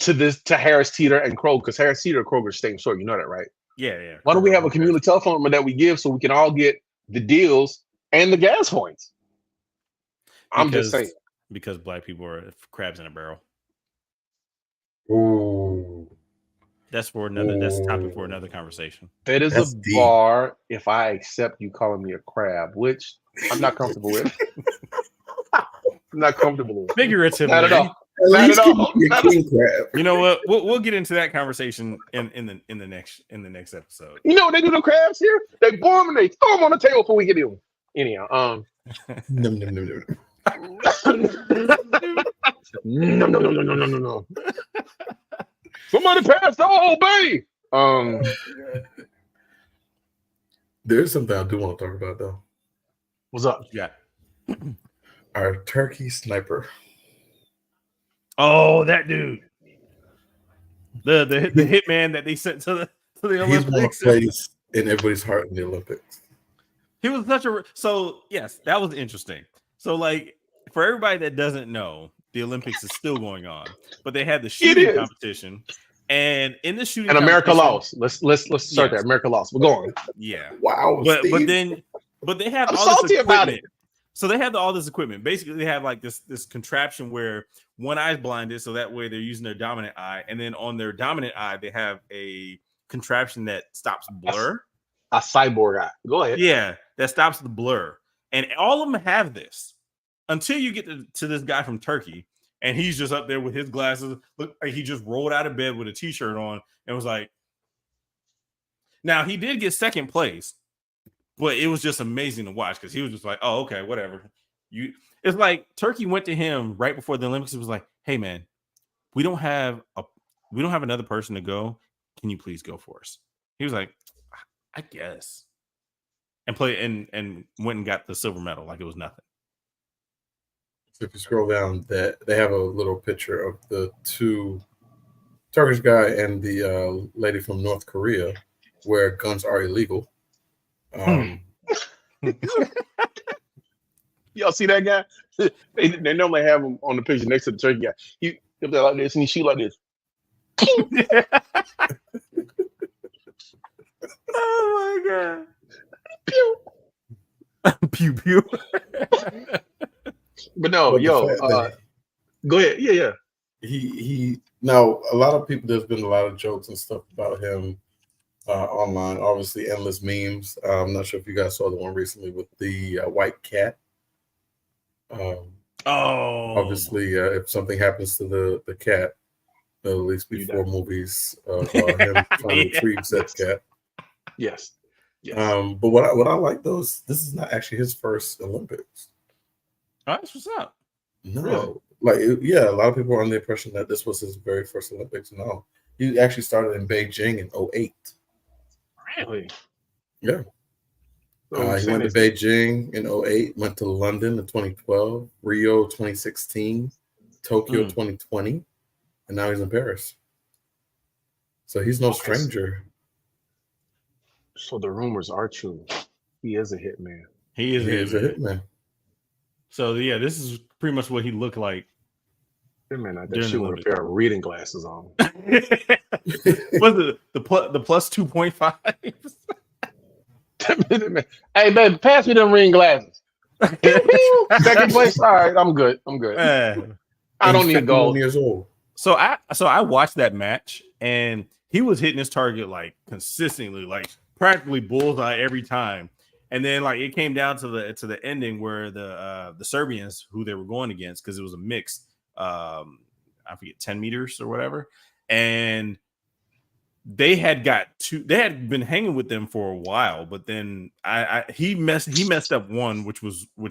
to Harris Teeter and Kroger? Because Harris Teeter and Kroger are the same store. You know that, right? Yeah. Why don't we have a communal telephone number that we give so we can all get the deals and the gas points? I'm just saying. Because black people are crabs in a barrel. Ooh. That's a topic for another conversation. That is a bar if I accept you calling me a crab, which I'm not comfortable with. I'm not comfortable with. Figuratively. Not at all. You know what? We'll get into that conversation in the next episode. You know what they do to crabs here? They boil them and they throw them on the table before we get in. Anyhow, No. Somebody pass the Old Bay. There's something I do want to talk about though. What's up? Yeah. Our turkey sniper. Oh, that dude. The hitman that they sent to the Olympics. He's one place in everybody's heart in the Olympics. He was yes, that was interesting. So like for everybody that doesn't know, the Olympics is still going on, but they had the shooting competition, and in the shooting, and America lost. Let's start there. America lost. We're going. Yeah. Wow. But they have all this equipment. So they have all this equipment. Basically, they have like this contraption where one eye is blinded, so that way they're using their dominant eye, and then on their dominant eye they have a contraption that stops blur. A cyborg eye. Go ahead. Yeah, that stops the blur, and all of them have this. Until you get to this guy from Turkey, and he's just up there with his glasses. Look, like he just rolled out of bed with a t-shirt on and was like, now he did get second place, but it was just amazing to watch because he was just like, oh, okay, whatever. It's like Turkey went to him right before the Olympics. It was like, hey man, we don't have another person to go. Can you please go for us? He was like, I guess. And went and got the silver medal like it was nothing. If you scroll down, that they have a little picture of the two Turkish guy and the lady from North Korea, where guns are illegal. Y'all see that guy? They normally have him on the picture next to the Turkey guy. He comes out like this and he shoot like this. Oh my god! Pew pew pew. But no, go ahead. Yeah. He now a lot of people. There's been a lot of jokes and stuff about him online. Obviously, endless memes. I'm not sure if you guys saw the one recently with the white cat. Obviously, if something happens to the cat, there'll at least be 4 movies of him trying to retrieve said cat. Yes. But what I like though is this is not actually his first Olympics. Oh, that's what's up. No, really? A lot of people are under the impression that this was his very first Olympics. No, he actually started in Beijing in 2008. Really? Yeah. He went to Beijing in 2008, went to London in 2012, Rio 2016, Tokyo 2020, and now he's in Paris. So he's no stranger. So the rumors are true. He is a hitman. He is a hitman. So yeah, this is pretty much what he looked like That man out there shooting with a pair of reading glasses on. Was it the plus 2.5? Hey, man, pass me them reading glasses. Second place. All right, I'm good. I don't need gold. Years old. So I watched that match, and he was hitting his target like consistently, like practically bullseye every time. And then like it came down to the ending where the Serbians who they were going against, because it was a mix, I forget 10 meters or whatever, and they had been hanging with them for a while, but then he messed up one, which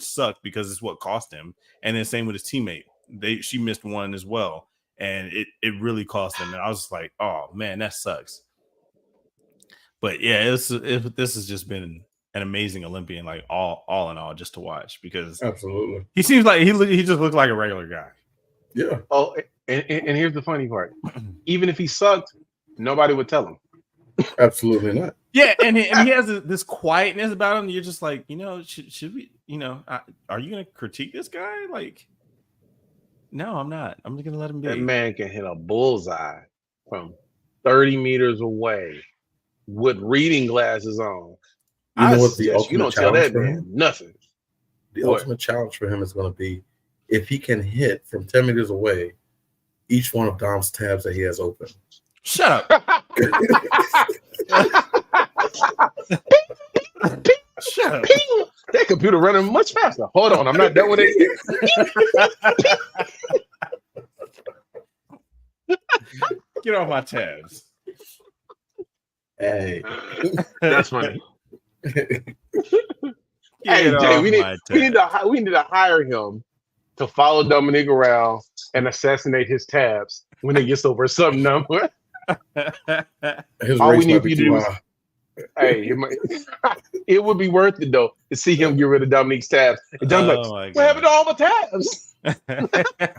sucked because it's what cost him. And then same with his teammate. She missed one as well, and it really cost him. And I was just like, oh man, that sucks. But yeah, this has just been an amazing Olympian, like all in all, just to watch, because absolutely he seems like he just looks like a regular guy. Yeah. Oh, and here's the funny part: even if he sucked, nobody would tell him. Absolutely not. Yeah, and he has this quietness about him. You're just like, should we, are you gonna critique this guy? Like, no, I'm not. I'm just gonna let him be. That man can hit a bullseye from 30 meters away with reading glasses on. You know what the ultimate challenge for him? Nothing. The ultimate challenge for him is going to be if he can hit from 10 meters away each one of Dom's tabs that he has open. Shut up. Shut up. That computer running much faster. Hold on, I'm not done with it. Get off my tabs. Hey. That's funny. Hey, Jay, we need to hire him to follow Dominique around and assassinate his tabs when he gets over some number. All we need you to do is, it would be worth it though to see him get rid of Dominique's tabs. And Dominique's like, what happened to all the tabs? I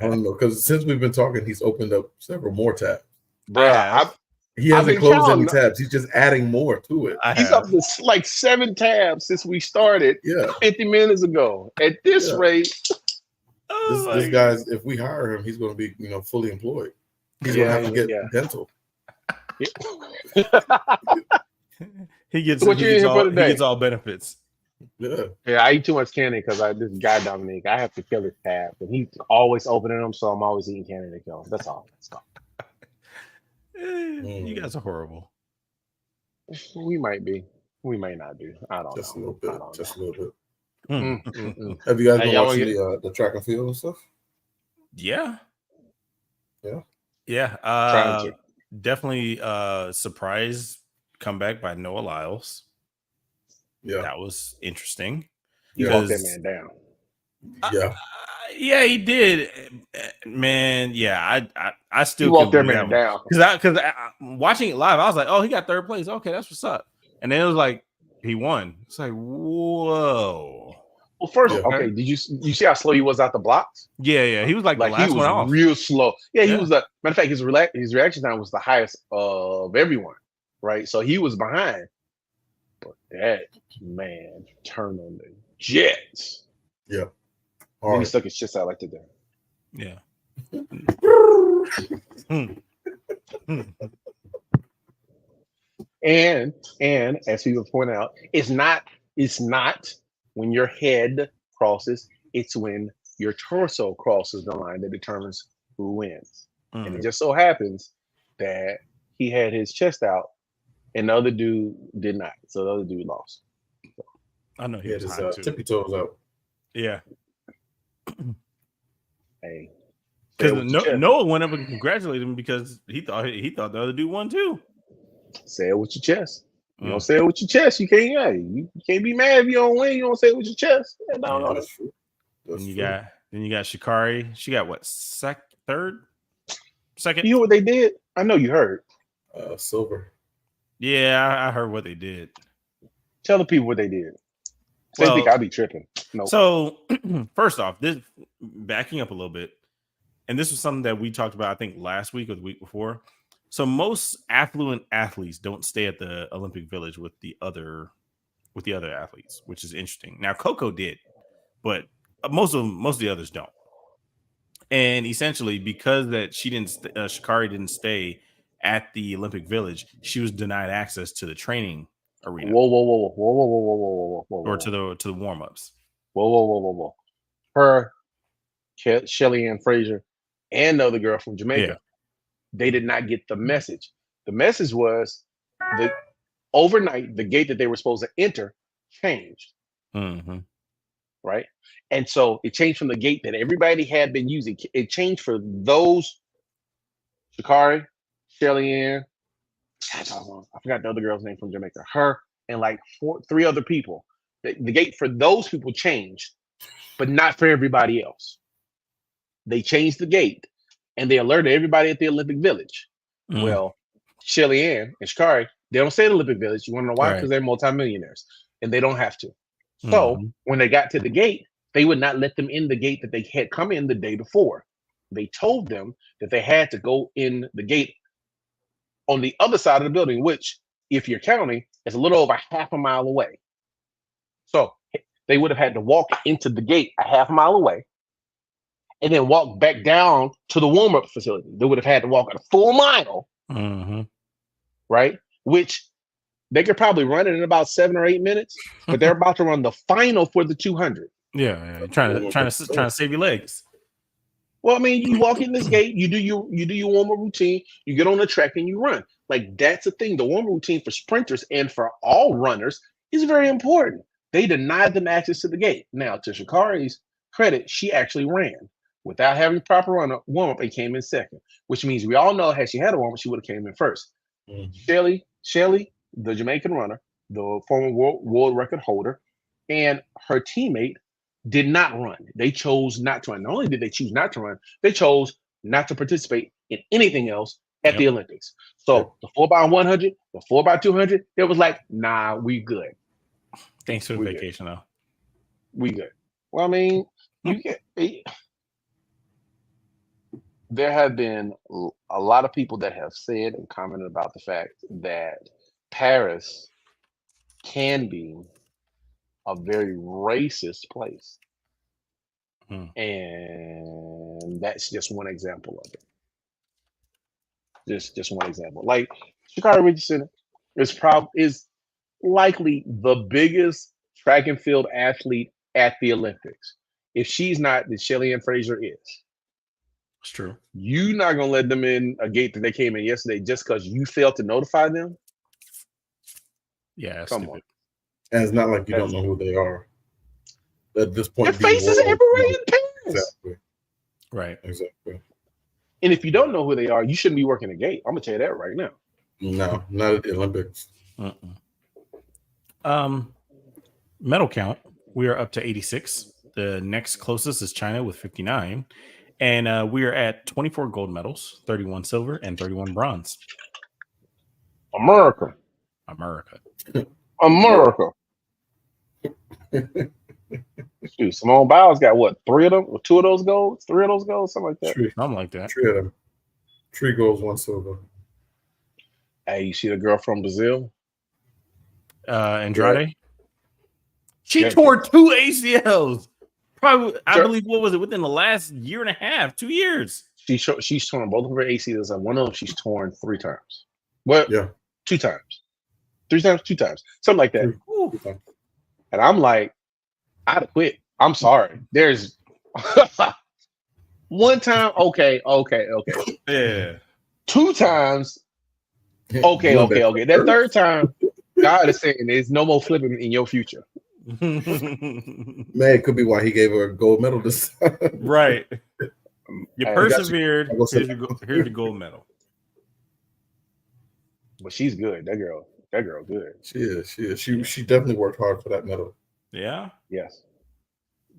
don't know, because since we've been talking, he's opened up several more tabs. Bruh, he hasn't closed any tabs. He's just adding more to it. He's up to like 7 tabs since we started 50 minutes ago. At this rate, this guy's, if we hire him, he's going to be fully employed. He's going to have to get dental. He gets all benefits. Yeah, I eat too much candy because this guy Dominique, I have to kill his tab, and he's always opening them, so I'm always eating candy to kill him. That's all. You guys are horrible. We might be. We may not be. I don't know. Just a little bit. Just a little bit. Have you guys been watching the track and field and stuff? Yeah. Definitely surprise comeback by Noah Lyles. Yeah, that was interesting. He walked that man down. Yeah, he did, man. Yeah, I still walked that man down because watching it live, I was like, oh, he got third place. Okay, that's what's up. And then it was like he won. It's like, whoa. Well, first, okay, did you see how slow he was out the blocks? Yeah, he was like the last one off. Real slow. Yeah, he was. Matter of fact, his reaction time was the highest of everyone. Right, so he was behind. But that man turned on the jets. Yeah. And he stuck his chest out like that. Yeah. And as people point out, it's not when your head crosses, it's when your torso crosses the line that determines who wins. And it just so happens that he had his chest out and the other dude did not. So the other dude lost. So. I know he had his tippy toes out. Yeah. Hey. Because Noah went up and congratulated him because he thought the other dude won too. Say it with your chest. You don't say it with your chest. You can't be mad if you don't win. You don't say it with your chest. No, that's true. Then you got Sha'carri. She got what? Second? You know what they did? I know you heard. Silver. Yeah, I heard what they did. Tell the people what they did. They think I'll be tripping. No. So first off, this backing up a little bit, and this was something that we talked about, I think, last week or the week before. So most affluent athletes don't stay at the Olympic Village with the other athletes, which is interesting. Now Coco did, but most of the others don't. And essentially, because that she didn't, Sha'carri didn't stay at the Olympic Village, she was denied access to the training arena. Whoa. Or to the warm ups. Whoa. Her, Shelly Ann Fraser, and the other girl from Jamaica, they did not get the message. The message was that overnight, the gate that they were supposed to enter changed. Mm-hmm. Right? And so it changed from the gate that everybody had been using. It changed for those Sha'carri, Shelly Ann, I forgot the other girl's name from Jamaica, her, and like three other people. The gate for those people changed, but not for everybody else. They changed the gate and they alerted everybody at the Olympic Village. Well, Shelly Ann and Sha'carri, they don't say the Olympic Village. You want to know why? Because they're multimillionaires and they don't have to. So when they got to the gate, they would not let them in the gate that they had come in the day before. They told them that they had to go in the gate on the other side of the building, which, if you're counting, is a little over half a mile away. So they would have had to walk into the gate a half a mile away and then walk back down to the warm-up facility. They would have had to walk a full mile, right? Which they could probably run it in about 7 or 8 minutes, but they're about to run the final for the 200. Yeah, trying to save your legs. Well, I mean, you walk in this gate, you do your warm-up routine, you get on the track and you run. Like, that's the thing. The warm-up routine for sprinters and for all runners is very important. They denied them access to the gate. Now, to Sha'carri's credit, she actually ran without having proper warm-up and came in second, which means we all know had she had a warm-up, she would have came in first. Shelly, the Jamaican runner, the former world record holder, and her teammate did not run. They chose not to run. Not only did they choose not to run, they chose not to participate in anything else at the Olympics. So the 4x100, the 4x200, it was like, nah, we good. Thanks for the vacation, though. We good. Well, I mean, there have been a lot of people that have said and commented about the fact that Paris can be a very racist place. And that's just one example of it. Just one example. Like, Sha'carri Richardson is likely the biggest track and field athlete at the Olympics. If she's not, then Shelly Ann Fraser is. It's true. You're not gonna let them in a gate that they came in yesterday just because you failed to notify them? Yeah, come on. And it's not like you don't know who they are. At this point, their faces everywhere in Paris. Exactly. Right. Exactly. And if you don't know who they are, you shouldn't be working a gate. I'm gonna tell you that right now. No, not at the Olympics. Medal count. We are up to 86. The next closest is China with 59. And we are at 24 gold medals, 31 silver, and 31 bronze. America. Shoot, Simone Biles got what? 3 of them? Or 2 of those golds? 3 of those golds? Something like that. Something like that. 3 of them. 3 golds, 1 silver. Hey, you see the girl from Brazil? Andrade? She tore 2 ACLs. Probably, I believe, what was it, within the last year and a half, 2 years? She's torn both of her ACLs, and one of them she's torn 3 times. Well, 2 times. 3 times, 2 times. Something like that. And I'm like, I'd have quit. I'm sorry. There's one time, okay. Yeah. 2 times, okay. That 3rd time, God is saying there's no more flipping in your future. Man, it could be why he gave her a gold medal this time. Right. You persevered. Here's your gold medal. But she's good. That girl good. She is. She definitely worked hard for that medal. Yeah. Yes.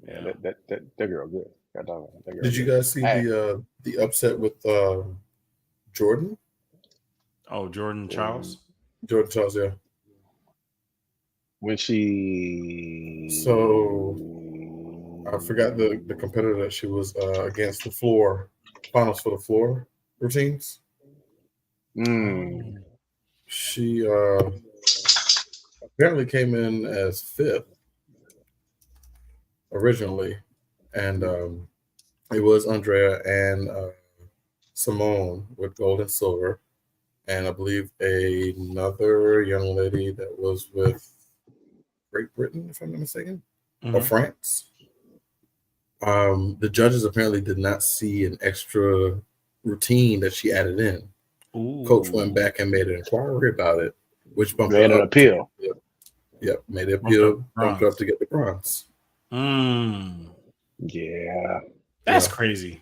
Yeah. That girl good. That girl Did you guys see the upset with Jordan? Oh, Jordan Charles. Jordan Charles, yeah. When I forgot the competitor that she was against, the floor finals for the floor routines. She apparently came in as 5th originally, and It was Andrea and Simone with gold and silver, and I believe another young lady that was with Great Britain, if I'm not mistaken, or France. The judges apparently did not see an extra routine that she added in. Ooh. Coach went back and made an inquiry about it, which bumped made an appeal. Yep, made an appeal, bumped up to get the bronze. Yeah, that's crazy.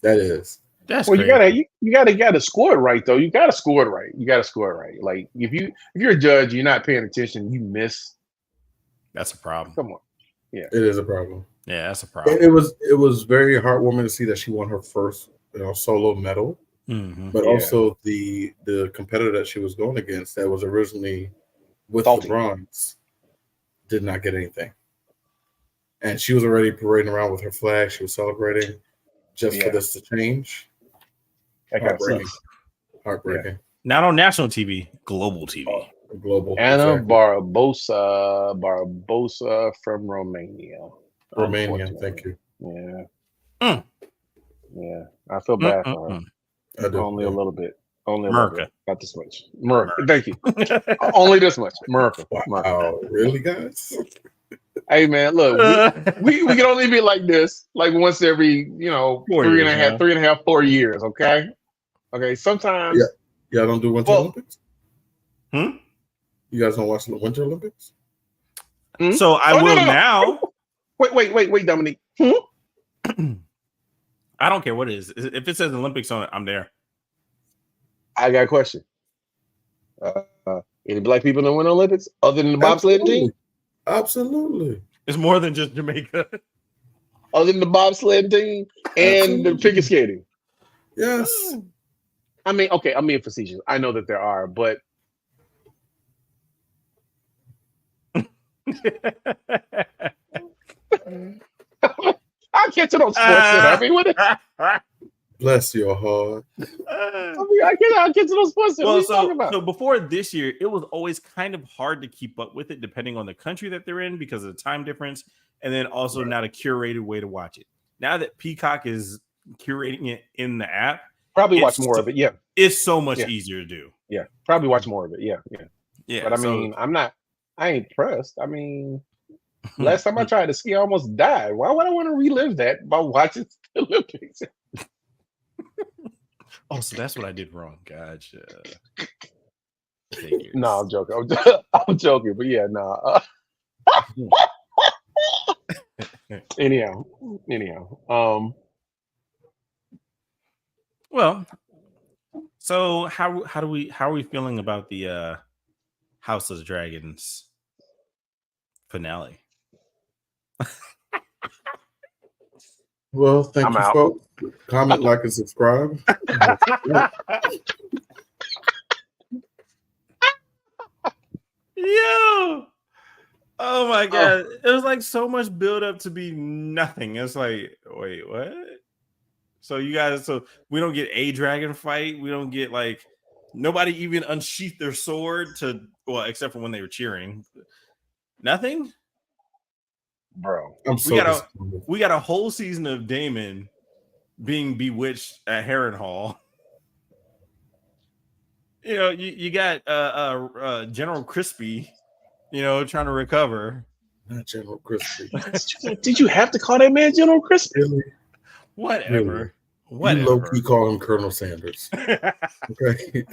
That is. That's crazy. You gotta score it right though. You gotta score it right. Like if you're a judge, you're not paying attention, you miss. That's a problem. Come on. Yeah, it is a problem. Yeah, that's a problem. It was very heartwarming to see that she won her first solo medal, but also the competitor that she was going against that was originally with the bronze did not get anything, and she was already parading around with her flag. She was celebrating just for this to change. Heartbreaking. Yeah. Not on national TV, global TV. Global. Anna Barbosa from Romania. Thank you. Yeah. Yeah. I feel bad for her. I do. Only a little bit. Only a little bit. Not this much. America. Thank you. Only this much. America. Wow, really, guys? Hey man, look, we can only be like this like once every, 4 years, okay? Okay. Sometimes y'all don't do Winter Olympics? You guys don't watch the Winter Olympics? So I will now. Wait, Dominique. I don't care what it is. If it says Olympics on it, I'm there. I got a question. Any black people in the Winter Olympics other than the bobsled team? Absolutely. It's more than just Jamaica. Other than the bobsled team and the figure skating. Yes. I mean, okay, I'm being facetious. I know that there are, but I'll get to those sports. I mean, what? Bless your heart. I'll get to those sports. Well, so before this year, it was always kind of hard to keep up with it, depending on the country that they're in because of the time difference, and then also not a curated way to watch it. Now that Peacock is curating it in the app, probably watch more of it. Yeah, it's so much easier to do. Yeah, probably watch more of it. Yeah. But I mean, I ain't pressed. I mean, last time I tried to ski, I almost died. Why would I want to relive that by watching the Olympics? Oh, so that's what I did wrong. Gotcha. No, I'm joking. I'm joking, but yeah, no. Anyhow. Well, so how are we feeling about the House of the Dragons finale? Well, thank you, folks. Comment, like, and subscribe. Yo! Oh my god. It was like so much build up to be nothing. It's like, wait, what? So we don't get a dragon fight. We don't get nobody even unsheathed their sword except for when they were cheering. Nothing? Bro. We got a whole season of Daemon being bewitched at Harrenhal. You got General Crispy, trying to recover. Not General Crispy. Did you have to call that man General Crispy? Really? Whatever. You low-key call him Colonel Sanders. Okay.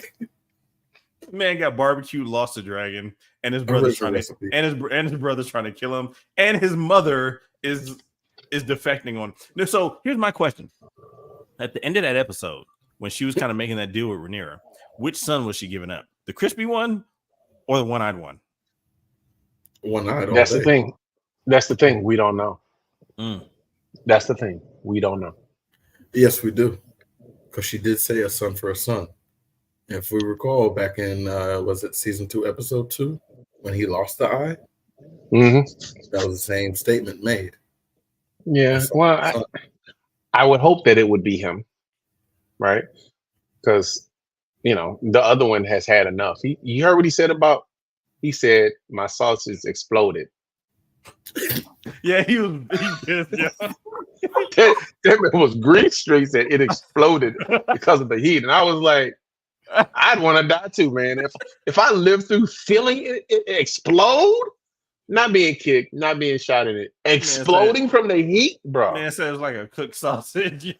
Man got barbecued, lost a dragon, and his brother's trying to kill him, and his mother is defecting on him. So here's my question: at the end of that episode, when she was kind of making that deal with Rhaenyra, which son was she giving up? The crispy one or the one-eyed one? One-eyed. That's the thing. That's the thing. We don't know. That's the thing. We don't know. Yes, we do, because she did say a son for a son. If we recall, back in was it season 2, episode 2, when he lost the eye, that was the same statement made. Yeah, well, I would hope that it would be him, right? Because the other one has had enough. You heard what he said about? He said my sausage exploded. Yeah, he did. Yeah. that man was grease streaks and it exploded because of the heat. And I was like, I'd want to die too, man. If I live through feeling it explode, not being kicked, not being shot in it, exploding from the heat, bro. Man said it was like a cooked sausage.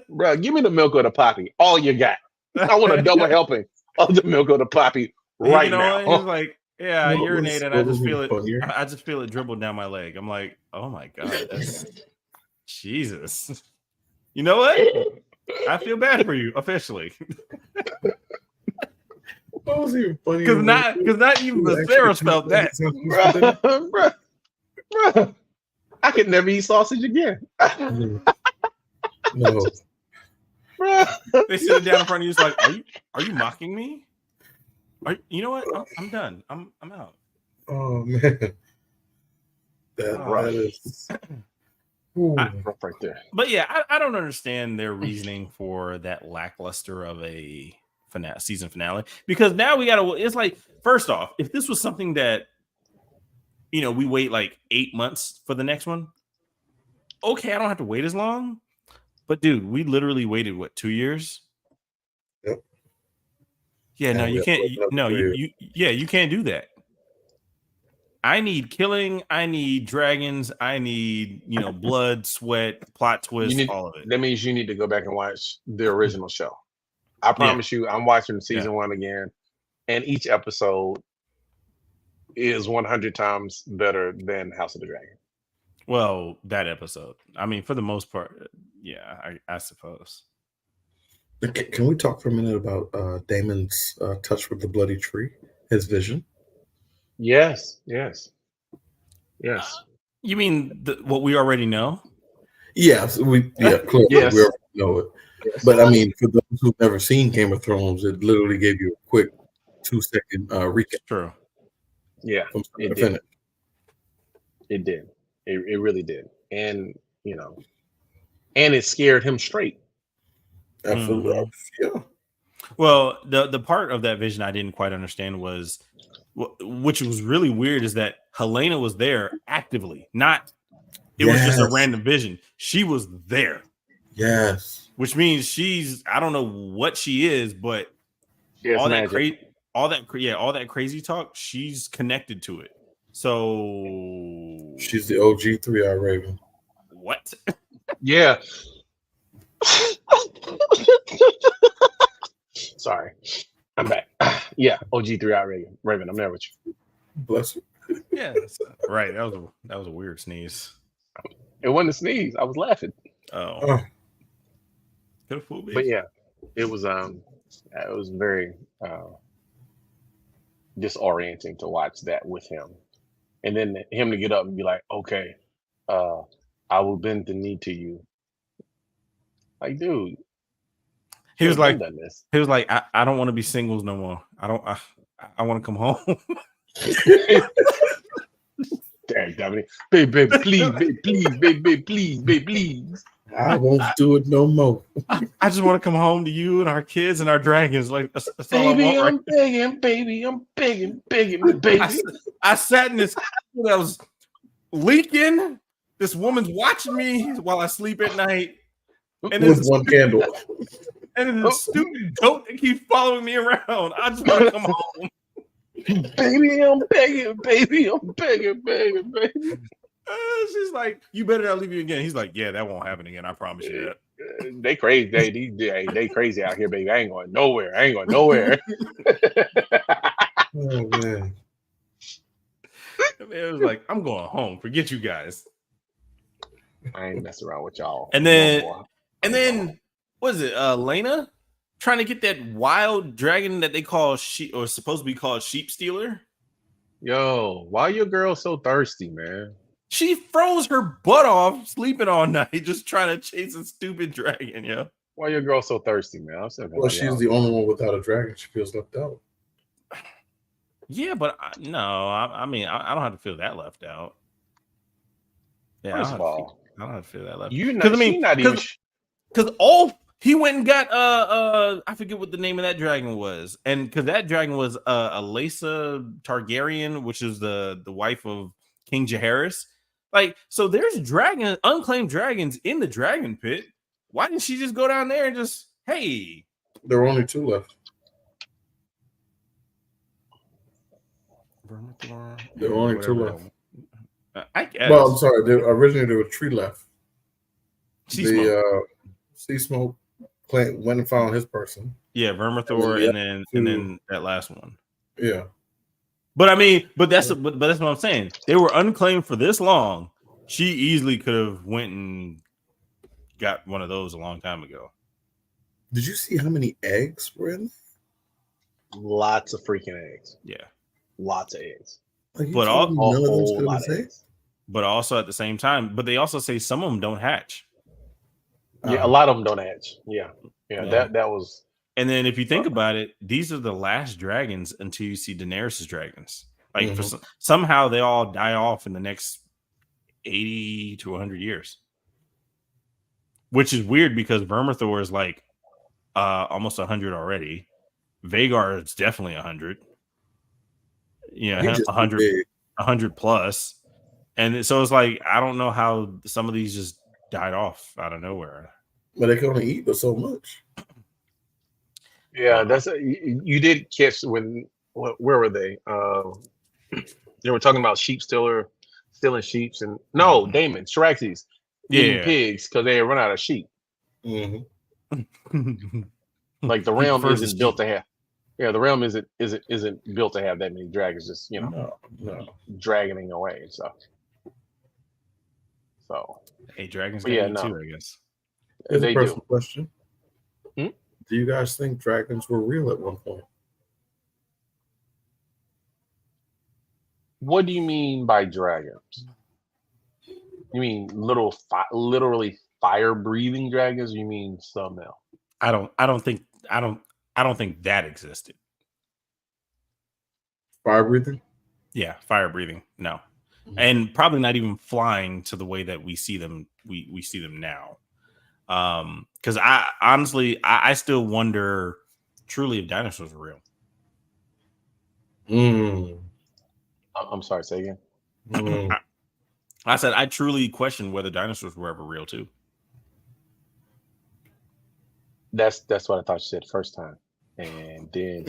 Bro, give me the milk of the poppy. All you got. I want a double helping of the milk of the poppy right now. He's like, yeah, I urinated. I just feel it. I just feel it dribble down my leg. I'm like, oh my god, Jesus. You know what? I feel bad for you officially. What was even funny? Because not even the Sarah felt that. Bruh. I could never eat sausage again. No. They sit down in front of you. It's like, are you mocking me? You know what? I'm done. I'm out. Oh man, that is rough right there. But yeah, I don't understand their reasoning for that lackluster of a season finale, because now we gotta. It's like, first off, if this was something that we wait like 8 months for the next one, okay, I don't have to wait as long. But dude, we literally waited 2 years? Yep. Yeah, no, you can't. No, you can't do that. I need killing. I need dragons. I need blood, sweat, plot twist, all of it. That means you need to go back and watch the original show. I promise you, I'm watching season 1 again, and each episode is 100 times better than House of the Dragon. Well, that episode. I mean, for the most part, yeah, I suppose. Can we talk for a minute about Damon's touch with the bloody tree, his vision? Yes. You mean what we already know? Yes, clearly we already know it. Yes. But I mean, for those who've never seen Game of Thrones, it literally gave you a quick 2-second recap. True. Yeah, from start to finish. It did. It really did. And and it scared him straight. Absolutely. Mm-hmm. Yeah. Well, the part of that vision I didn't quite understand was, which was really weird, is that Helena was there actively, not it was just a random vision. She was there. Yes. Which means I don't know what she is, but all that crazy talk, she's connected to it. So she's the OG 3-Eye Raven. What? Yeah. Sorry, I'm back. Yeah, OG 3-Eye Raven. I'm there with you. Bless you. Yeah, right. That was a weird sneeze. It wasn't a sneeze. I was laughing. Oh. Could have fooled me. But yeah, it was very disorienting to watch that with him, and then him to get up and be like, "Okay, I will bend the knee to you." Like, dude. He was like, I don't want to be singles no more. I want to come home. Dang, Dominic. Baby, please, please. I won't do it no more. I just want to come home to you and our kids and our dragons. Like, that's baby, all I want. I'm begging, baby. I'm begging, baby. I sat in this that was leaking. This woman's watching me while I sleep at night. And with one candle. And then this stupid goat that keeps following me around. I just want to come home. Baby, I'm begging, baby. I'm begging, baby. She's like, you better not leave me again. He's like, yeah, that won't happen again. I promise you that. They crazy. They crazy out here, baby. I ain't going nowhere. Oh, man. It was like, I'm going home. Forget you guys. I ain't messing around with y'all. And then what is it? Lena trying to get that wild dragon that they call sheep, or supposed to be called Sheep Stealer. Yo, why your girl so thirsty, man? She froze her butt off sleeping all night, just trying to chase a stupid dragon. Yeah. Why your girl so thirsty, man? Well, she's the only one without a dragon. She feels left out. Yeah, but I mean, I don't have to feel that left out. Yeah, First of all, I don't have to feel that left. Because he went and got I forget what the name of that dragon was, and because that dragon was Alyssa Targaryen, which is the wife of King Jaehaerys. Like, so there's unclaimed dragons in the dragon pit. Why didn't she just go down there and just, hey? There were only 2 left. There were only 2 left. I guess. Well, I'm sorry. Originally, there were 3 left. Sea Smoke went and found his person. Yeah, Vermithor, and then that last one. Yeah. But I mean, but that's what I'm saying. They were unclaimed for this long. She easily could have went and got one of those a long time ago. Did you see how many eggs were in? Lots of freaking eggs. Yeah, lots of eggs. But but also at the same time, but they also say some of them don't hatch. Yeah, a lot of them don't hatch. Yeah. That was. And then if you think about it, these are the last dragons until you see Daenerys' dragons. Like somehow they all die off in the next 80 to 100 years, which is weird because Vermithor is like almost 100 already. Vhagar is definitely 100. Yeah, 100 plus. And so it's like, I don't know how some of these just died off out of nowhere. But they can only eat so much. Yeah, you did catch when, where were they? They were talking about stealing sheep, and Daemon, Shiraxes, eating pigs because they had run out of sheep. Mm-hmm. Like the realm isn't built to have. Yeah, the realm isn't built to have that many dragons just dragoning away. So hey, dragons too, I guess. Here's a personal question. Do you guys think dragons were real at one point? What do you mean by dragons? You mean literally fire-breathing dragons? Or you mean something else? I don't think that existed. Fire-breathing? Yeah, fire-breathing. No, and probably not even flying to the way that we see them. We see them now. Because I honestly still wonder truly if dinosaurs are real. I'm sorry, say again. I said I truly question whether dinosaurs were ever real too. That's what I thought you said the first time, and then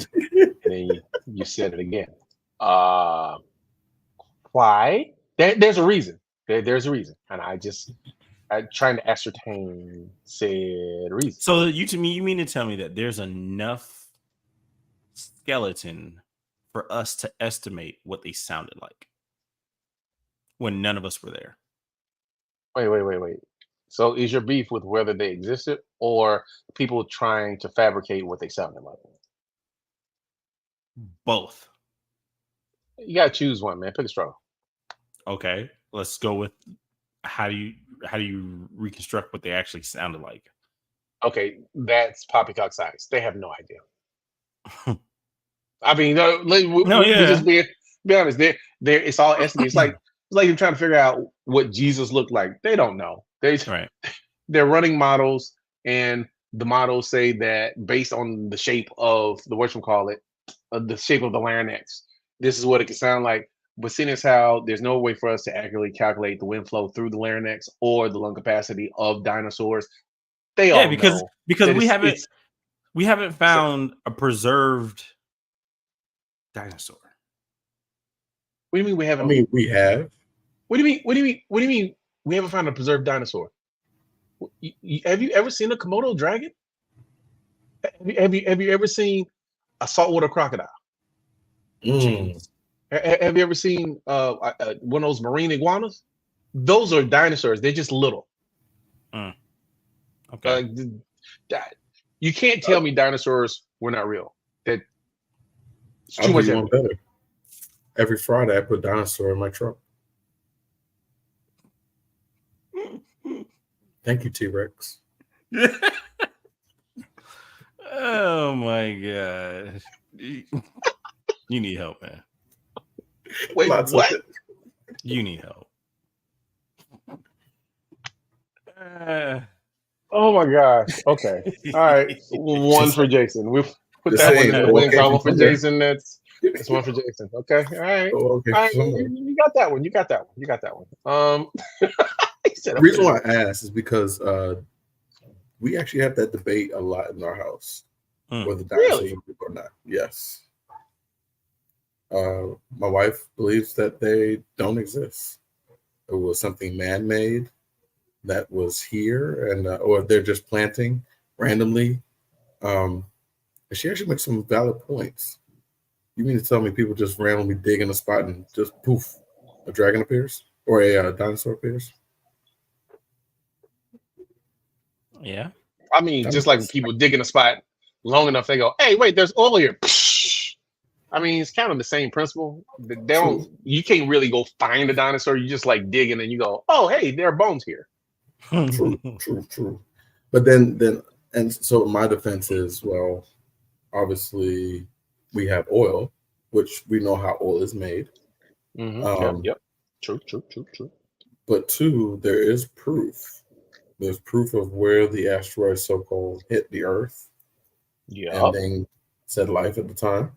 you said it again. Why? There's a reason. There's a reason, and I'm trying to ascertain said reason. So you mean to tell me that there's enough skeleton for us to estimate what they sounded like when none of us were there? Wait. So is your beef with whether they existed or people trying to fabricate what they sounded like? Both. You gotta choose one, man. Pick a straw. Okay, let's go with how do you reconstruct what they actually sounded like? Okay, that's poppycock science. They have no idea. I mean, we just be honest. It's all estimates. It's like you're trying to figure out what Jesus looked like. They don't know. They're running models, and the models say that based on the shape of the shape of the larynx, this is what it could sound like. But seeing as how there's no way for us to accurately calculate the wind flow through the larynx or the lung capacity of dinosaurs, because we haven't found a preserved dinosaur. What do you mean we haven't? I mean, we have. What do you mean we haven't found a preserved dinosaur? Have you ever seen a Komodo dragon? Have you ever seen a saltwater crocodile? Have you ever seen one of those marine iguanas? Those are dinosaurs. They're just little. Okay. You can't tell me dinosaurs were not real. It's too much better. Every Friday, I put dinosaur in my truck. Thank you, T-Rex. Oh my god! You need help, man. Wait, what? You need help. Oh my gosh. Okay. All right. One for Jason. We'll put that one in the win column for Jason. It's one for Jason. Okay, all right. Oh, okay, All right. You got that one. You got that one. You got that one. The reason why I asked is because we actually have that debate a lot in our house, whether dinosaurs are real or not. Yes. My wife believes that they don't exist. It was something man-made that was here, and or they're just planting randomly. And she actually makes some valid points. You mean to tell me people just randomly dig in a spot and just poof, a dragon appears or a dinosaur appears? Yeah. I mean, just like people dig in a spot long enough, they go, "Hey, wait, there's oil here." I mean, it's kind of the same principle. They don't. You can't really go find a dinosaur. You just like dig and then you go, "Oh, hey, there are bones here." True. But then, and so my defense is, well, obviously we have oil, which we know how oil is made. Yep. True. But two, there is proof. There's proof of where the asteroid so-called hit the Earth. Yeah. And then said life at the time.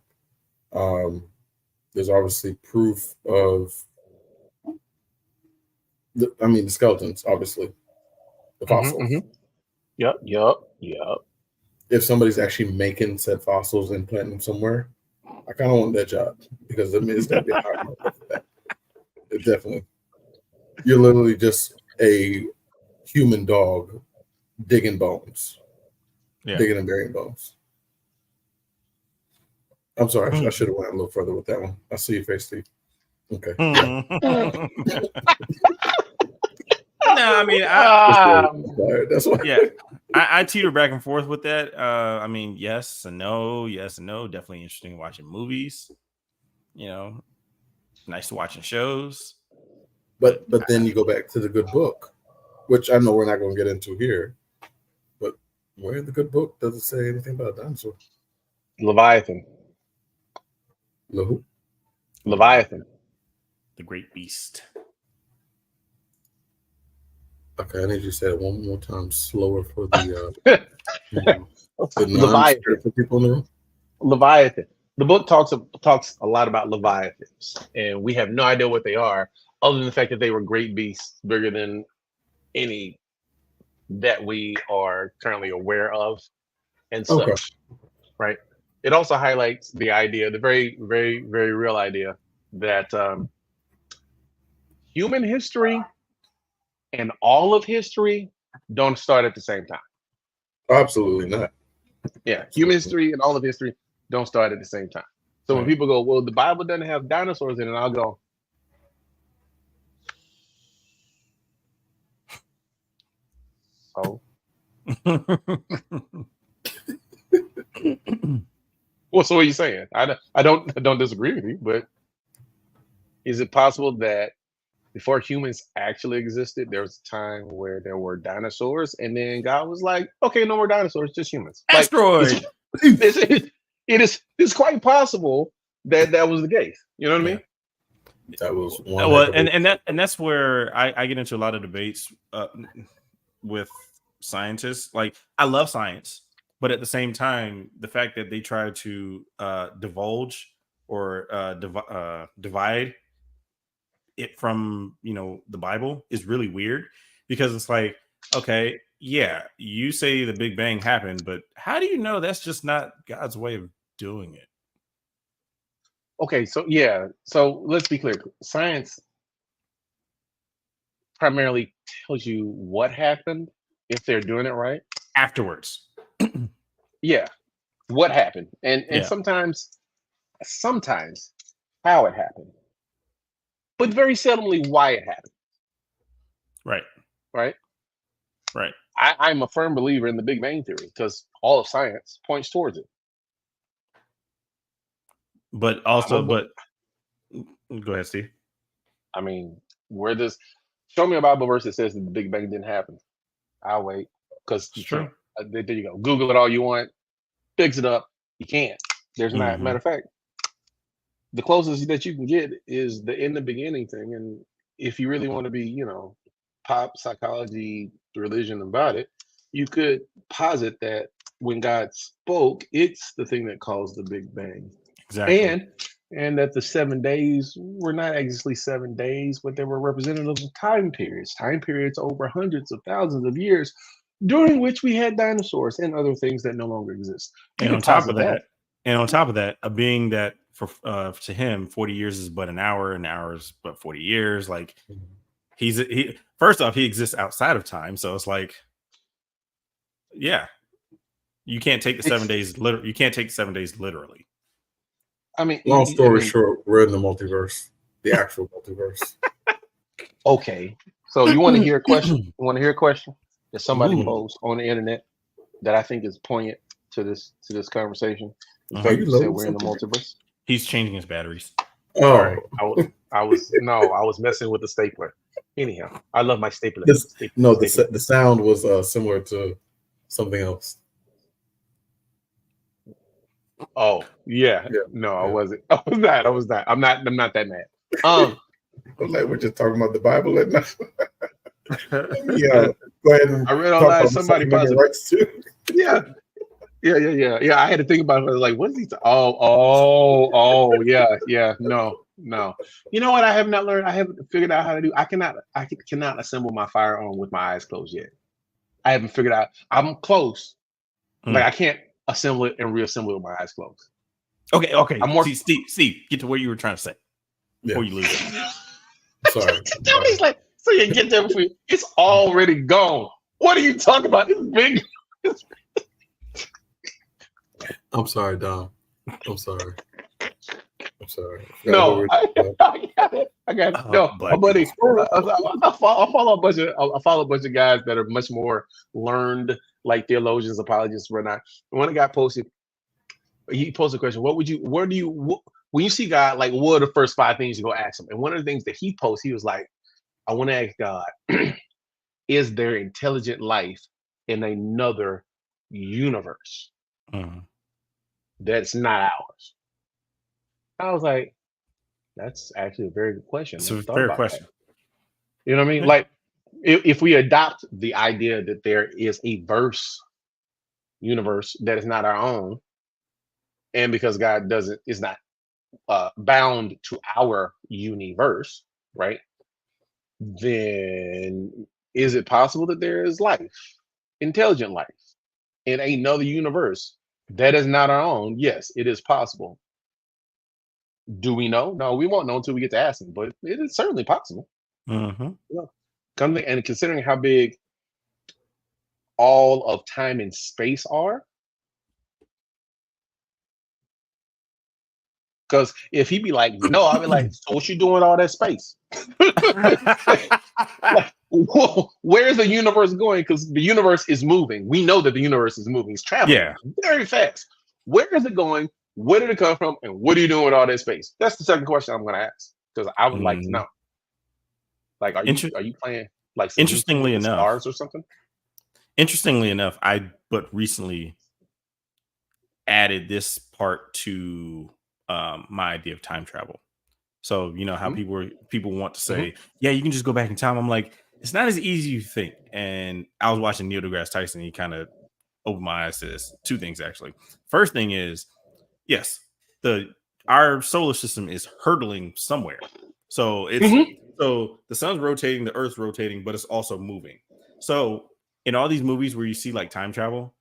There's obviously proof of the skeletons, obviously. The fossils. Yep. If somebody's actually making said fossils and planting them somewhere, I kind of want that job because it's got to be a hard market for that. It definitely. You're literally just a human dog digging bones. Yeah. Digging and burying bones. I'm sorry, I should have went a little further with that one. I see your face, Steve. Okay. No, I mean, that's why. Yeah, I teeter back and forth with that. I mean, yes and no. Definitely interesting watching movies. Nice to watching shows. But then you go back to the good book, which I know we're not going to get into here. But where in the good book does it say anything about a dinosaur? Leviathan. Who? Leviathan. The great beast. Okay, I need you to say it one more time slower for the Leviathan. For people in the room. Leviathan. The book talks a lot about leviathans, and we have no idea what they are, other than the fact that they were great beasts, bigger than any that we are currently aware of, and such. Okay. Right. It also highlights the idea, the very, very, very real idea that human history and all of history don't start at the same time. Absolutely not. Yeah, human history and all of history don't start at the same time. So when people go, well, the Bible doesn't have dinosaurs in it, I'll go, so? Well, so what are you saying? I don't disagree with you, but is it possible that before humans actually existed, there was a time where there were dinosaurs, and then God was like, "Okay, no more dinosaurs, just humans." Asteroid. It's quite possible that was the case. You know what I mean? That was one. Well, and that's where I get into a lot of debates with scientists. Like, I love science, but at the same time, the fact that they try to divulge or divide it from the Bible is really weird, because it's like, okay, yeah, you say the Big Bang happened, but how do you know that's just not God's way of doing it? Okay, so let's be clear. Science primarily tells you what happened if they're doing it right afterwards. Yeah, what happened, and sometimes how it happened, but very seldomly why it happened. Right. I'm a firm believer in the Big Bang Theory because all of science points towards it. But also, go ahead, Steve. I mean, show me a Bible verse that says that the Big Bang didn't happen. I'll wait, because true. There you go. Google it all you want. Fix it up. You can't. There's not. Matter of fact, the closest that you can get is the in the beginning thing. And if you really want to be, pop psychology religion about it, you could posit that when God spoke, it's the thing that caused the Big Bang. Exactly. And and that the 7 days were not exactly 7 days, but they were representative of time periods over hundreds of thousands of years, during which we had dinosaurs and other things that no longer exist. And on top of that, a being that for to him 40 years is but an hour, and hours but 40 years. Like he first off, he exists outside of time, so it's like, yeah, you can't take the 7 days literally. You can't take the 7 days literally. I mean, long story short, we're in the multiverse, the actual multiverse. Okay, so you want to hear a question? You want to hear a question that somebody posed on the internet that I think is poignant to this conversation? You said we're in the multiverse. He's changing his batteries. Oh, right. I was messing with the stapler. Anyhow, I love my stapler. The sound was similar to something else. Oh yeah. No, I wasn't. I was not. I'm not that mad. Like we're just talking about the Bible and yeah. Go ahead. And I read online somebody rights too. Yeah. I had to think about it. Like, what is he? Yeah. No. You know what? I have not learned. I haven't figured out how to do. I cannot assemble my firearm with my eyes closed yet. I haven't figured out. I'm close. Like I can't assemble it and reassemble it with my eyes closed. Okay. Steve, get to what you were trying to say before you lose it. Sorry. He's like, so you get there before it's already gone. What are you talking about? It's big. I'm sorry, Dom. I'm sorry. No, I got it. No, my buddy. I follow a bunch of guys that are much more learned, like theologians, apologists, whatnot. And one guy posted a question: when you see God, like, what are the first 5 things you go ask him? And one of the things that he posted, he was like, I want to ask God, is there intelligent life in another universe that's not ours? I was like, that's actually a very good question. It's a fair question. You know what I mean? Like, if we adopt the idea that there is a universe that is not our own, and because God is not bound to our universe, right? Then is it possible that there is life, intelligent life, in another universe that is not our own? Yes, it is possible. Do we know? No, we won't know until we get to ask him, but it is certainly possible. And considering how big all of time and space are, because if he be like, no, I'll be like, so what you doing all that space? Like, where's the universe going? Because the universe is moving. We know that the universe is moving. It's traveling very fast. Where is it going? Where did it come from? And what are you doing with all that space? That's the second question I'm going to ask, because I would like to know. Like, are you playing like interestingly enough stars or something? Interestingly enough, I recently added this part to my idea of time travel. So you know how people want to say, yeah, you can just go back in time. I'm like, it's not as easy as you think. And I was watching Neil deGrasse Tyson. He kind of opened my eyes to this. 2 things actually. First thing is, yes, our solar system is hurtling somewhere. So it's so the sun's rotating, the earth's rotating, but it's also moving. So in all these movies where you see like time travel,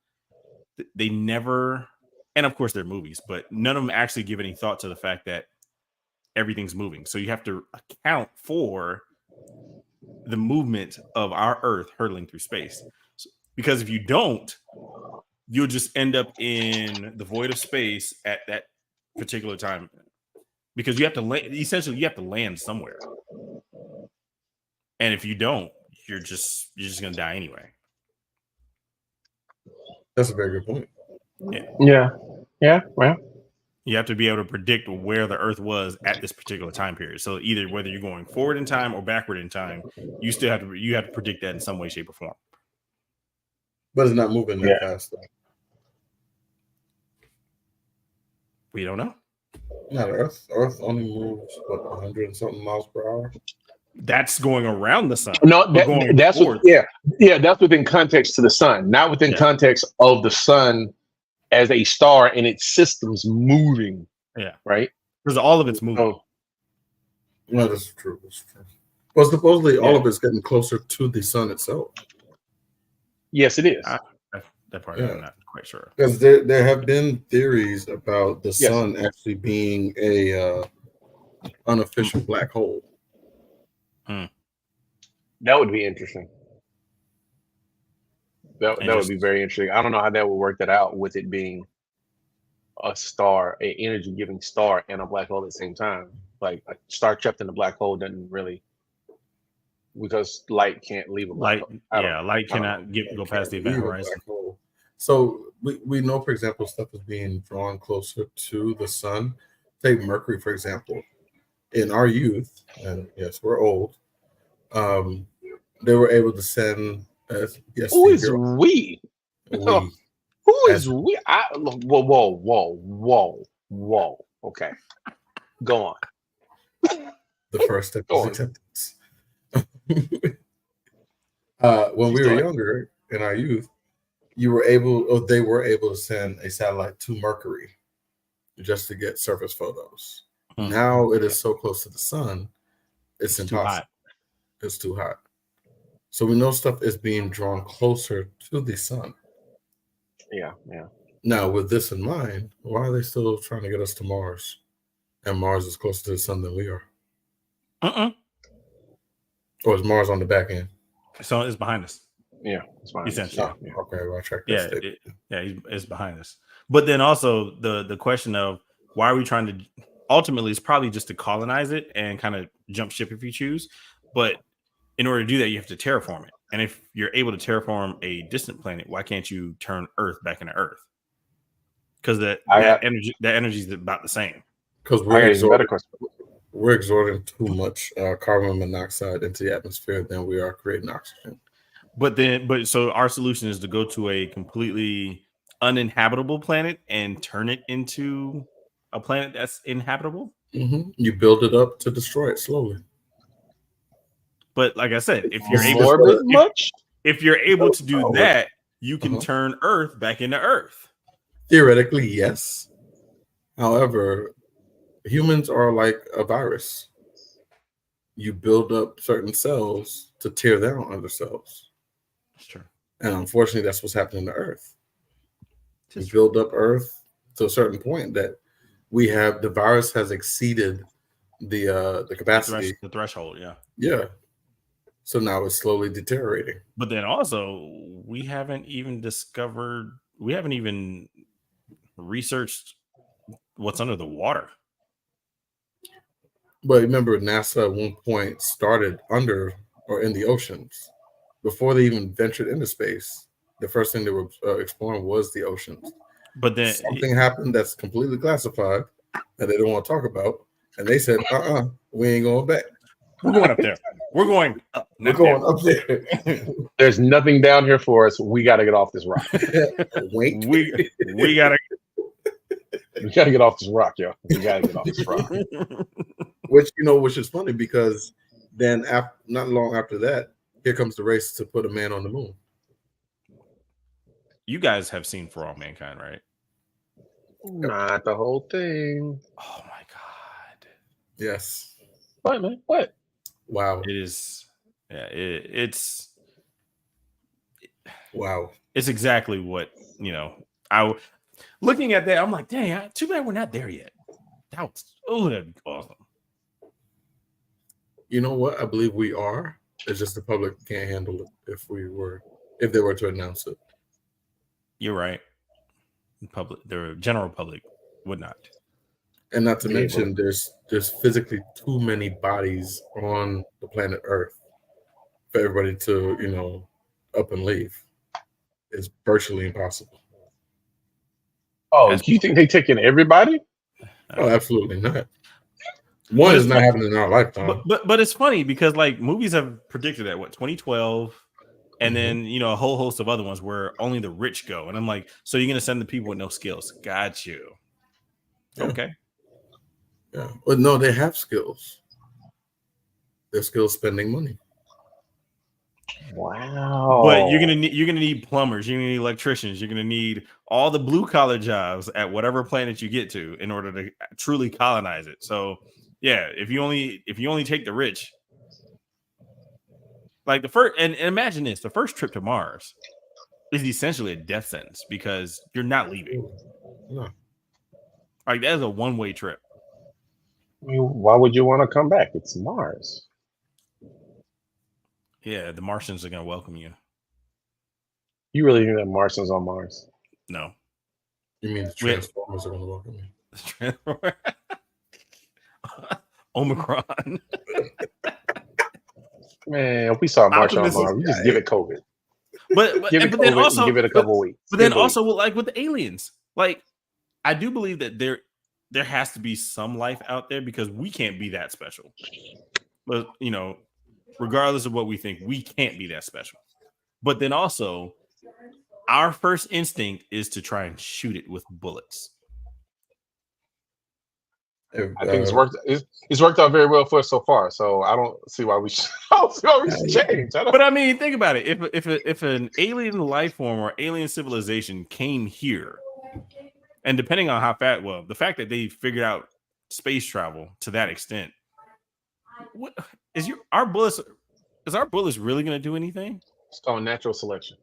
they never, and of course they're movies, but none of them actually give any thought to the fact that everything's moving. So you have to account for the movement of our earth hurtling through space. Because if you don't, you'll just end up in the void of space at that particular time, because you have to essentially you have to land somewhere, and if you don't, you're just gonna die anyway. That's a very good point. Yeah. Well, you have to be able to predict where the Earth was at this particular time period. So either whether you're going forward in time or backward in time, you have to predict that in some way, shape, or form. But it's not moving that fast, though. We don't know. Not Earth. Earth only moves 100 and something miles per hour. That's going around the sun. No, that's that's within context to the sun, not within context of the sun as a star and its systems moving. Yeah. Right. because all of it's moving. Oh, No, that's true. That's true. Well, supposedly all of it's getting closer to the sun itself. yes, it is. That part I'm not quite sure. Because there have been theories about the sun actually being a unofficial black hole. That would be interesting. That would be very interesting. I don't know how that would work that out with it being a star, an energy-giving star, and a black hole at the same time. Like a star trapped in a black hole doesn't really, because light can't leave a black hole. Light cannot go past the event horizon. So we know, for example, stuff is being drawn closer to the sun. Take Mercury, for example. In our youth, and yes, we're old, they were able to send who is we? Who is we? Whoa. Okay. Go on. The first step is acceptance. When we were younger, in our youth, they were able to send a satellite to Mercury just to get surface photos. Now it is so close to the sun, it's impossible. It's too hot. So we know stuff is being drawn closer to the sun. Yeah. Now, with this in mind, why are they still trying to get us to Mars? And Mars is closer to the sun than we are. Or is Mars on the back end? So it's behind us. Yeah, it's behind us. Yeah. Okay, well, I checked that. It's behind us. But then also the question of why are we trying to? Ultimately, it's probably just to colonize it and kind of jump ship if you choose. But in order to do that, you have to terraform it. And if you're able to terraform a distant planet, why can't you turn Earth back into Earth? Because that energy is about the same. Because we're exerting too much carbon monoxide into the atmosphere than we are creating oxygen. So our solution is to go to a completely uninhabitable planet and turn it into a planet that's inhabitable. You build it up to destroy it slowly. But like I said, if you're able to do that, you can turn Earth back into Earth. Theoretically, yes. However, humans are like a virus. You build up certain cells to tear down other cells. That's true. And unfortunately, that's what's happening to Earth. We build up Earth to a certain point that the virus has exceeded the capacity. The threshold, yeah. Yeah. So now it's slowly deteriorating. But then also, we haven't even researched what's under the water. But remember, NASA at one point started under or in the oceans. Before they even ventured into space, the first thing they were exploring was the oceans. But then something happened that's completely classified that they don't want to talk about. And they said, we ain't going back. We're going up there. We're going up. We're going up there. There's nothing down here for us. We got to get off this rock. Wait. We got to get off this rock, yo. We got to get off this rock. Which is funny because then not long after that, here comes the race to put a man on the moon. You guys have seen For All Mankind, right? Not the whole thing. Oh my God. Yes. What, man? What? Wow. It is. Yeah, it's wow. It's exactly what, looking at that, I'm like, dang, too bad we're not there yet. That'd be awesome. You know what? I believe we are. It's just the public can't handle it if they were to announce it. You're right. The general public would not. And not to mention, there's physically too many bodies on the planet Earth for everybody to, up and leave. It's virtually impossible. Oh, do you think they take in everybody? Oh, absolutely not. One is not happening in our lifetime. But it's funny because movies have predicted that 2012, and then a whole host of other ones where only the rich go. And I'm like, so you're gonna send the people with no skills? Got you. Yeah. Okay. Yeah, but no, they have skills. Their skills spending money. Wow. But you're gonna need plumbers, you're gonna need electricians, you're gonna need all the blue collar jobs at whatever planet you get to in order to truly colonize it. So yeah, if you only take the rich, like the first, and imagine this, the first trip to Mars is essentially a death sentence because you're not leaving. No. Like that is a one-way trip. I mean, why would you want to come back? It's Mars. Yeah, the Martians are gonna welcome you. You really think that Martians on Mars? No. You mean the Transformers are going to welcome me? Omicron. Man, if we saw a Martian on Mars, we just give it COVID. But give it then COVID also and give it a couple weeks. But then also like with the aliens, like I do believe that there has to be some life out there because we can't be that special. But regardless of what we think, we can't be that special. But then also, our first instinct is to try and shoot it with bullets. I think it's worked out very well for us so far. So I don't see why we should change. But I mean, think about it. If an alien life form or alien civilization came here, and depending on how fast, the fact that they figured out space travel to that extent, what is our bullets really going to do anything? It's called natural selection.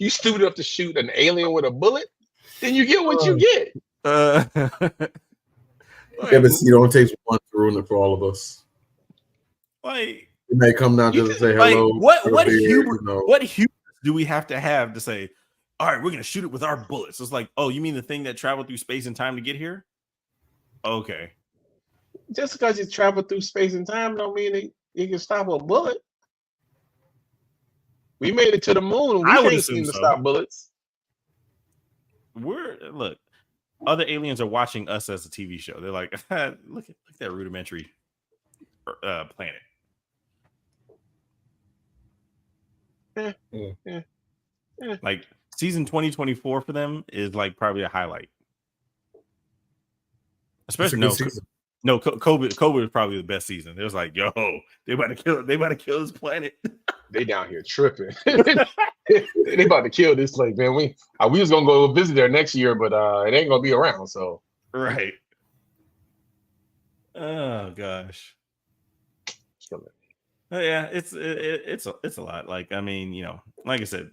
You stupid enough to shoot an alien with a bullet, then you get what you get. Yeah, but you don't take one to ruin it for all of us. Like it may come down to say hello. What hubris do we have to say? All right, we're gonna shoot it with our bullets. It's like, oh, you mean the thing that traveled through space and time to get here? Okay. Just because you travel through space and time don't mean you can stop a bullet. We made it to the moon. We can't seem to stop bullets. Look, other aliens are watching us as a TV show. They're like, look at that rudimentary planet. Yeah. Like season 2024 for them is like probably a highlight. Especially COVID was probably the best season. It was like, yo, they about to kill this planet. They down here tripping. They about to kill this place, man. We was gonna go visit there next year, but it ain't gonna be around. So right. Oh gosh. Yeah, it's a lot. Like I mean, like I said,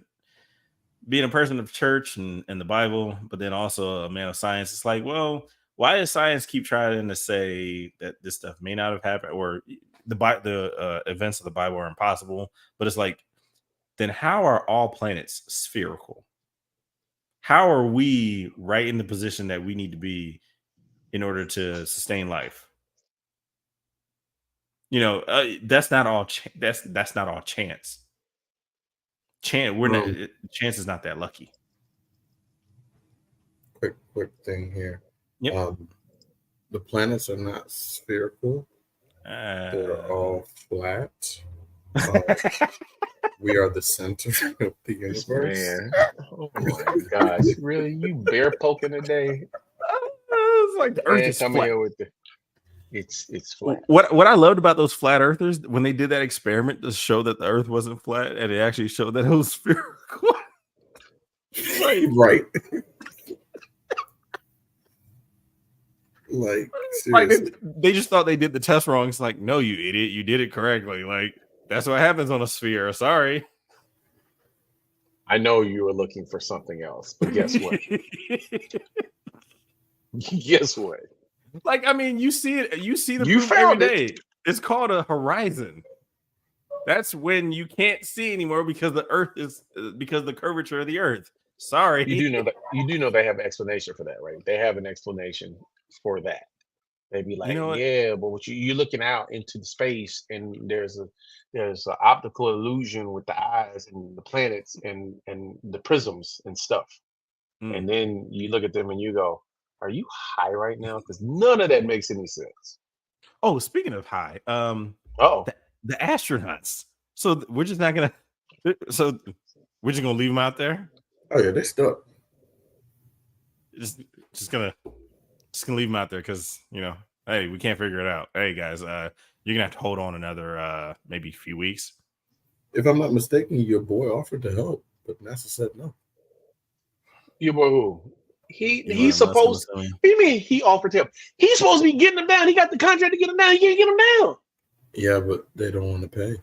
being a person of church and the Bible, but then also a man of science. It's like, well, why does science keep trying to say that this stuff may not have happened, or the events of the Bible are impossible? But it's like, then how are all planets spherical? How are we right in the position that we need to be in order to sustain life? That's not all. That's not all chance. Chance is not that lucky. Quick thing here. Yep. The planets are not spherical. They're all flat. We are the center of the universe. Man. Oh my gosh. Really? You bear poking today? It's like the Earth is flat. It's flat. What I loved about those flat earthers when they did that experiment to show that the Earth wasn't flat, and it actually showed that it was spherical. Right. Like they just thought they did the test wrong. It's like, no, you idiot, you did it correctly. Like that's what happens on a sphere. Sorry. I know you were looking for something else, but guess what? Guess what? Like, I mean, you see it. You see the you proof found every it. Day. It's called a horizon. That's when you can't see anymore because the curvature of the Earth. Sorry. You do know they have an explanation for that, right? They have an explanation for that. They'd be like, yeah, but what you're looking out into the space, and there's an optical illusion with the eyes and the planets and the prisms and stuff. And then you look at them and you go, are you high right now? Because none of that makes any sense. Oh, speaking of high, the astronauts. So we're just not gonna. So we're just gonna leave them out there. Oh yeah, they're stuck. Just gonna leave them out there because hey, we can't figure it out. Hey guys, You're gonna have to hold on another maybe a few weeks. If I'm not mistaken, your boy offered to help, but NASA said no. Your boy who? He's supposed. What do you mean he offered to help? He's supposed to be getting them down. He got the contract to get them down. He can't get them down. Yeah, but they don't want to pay.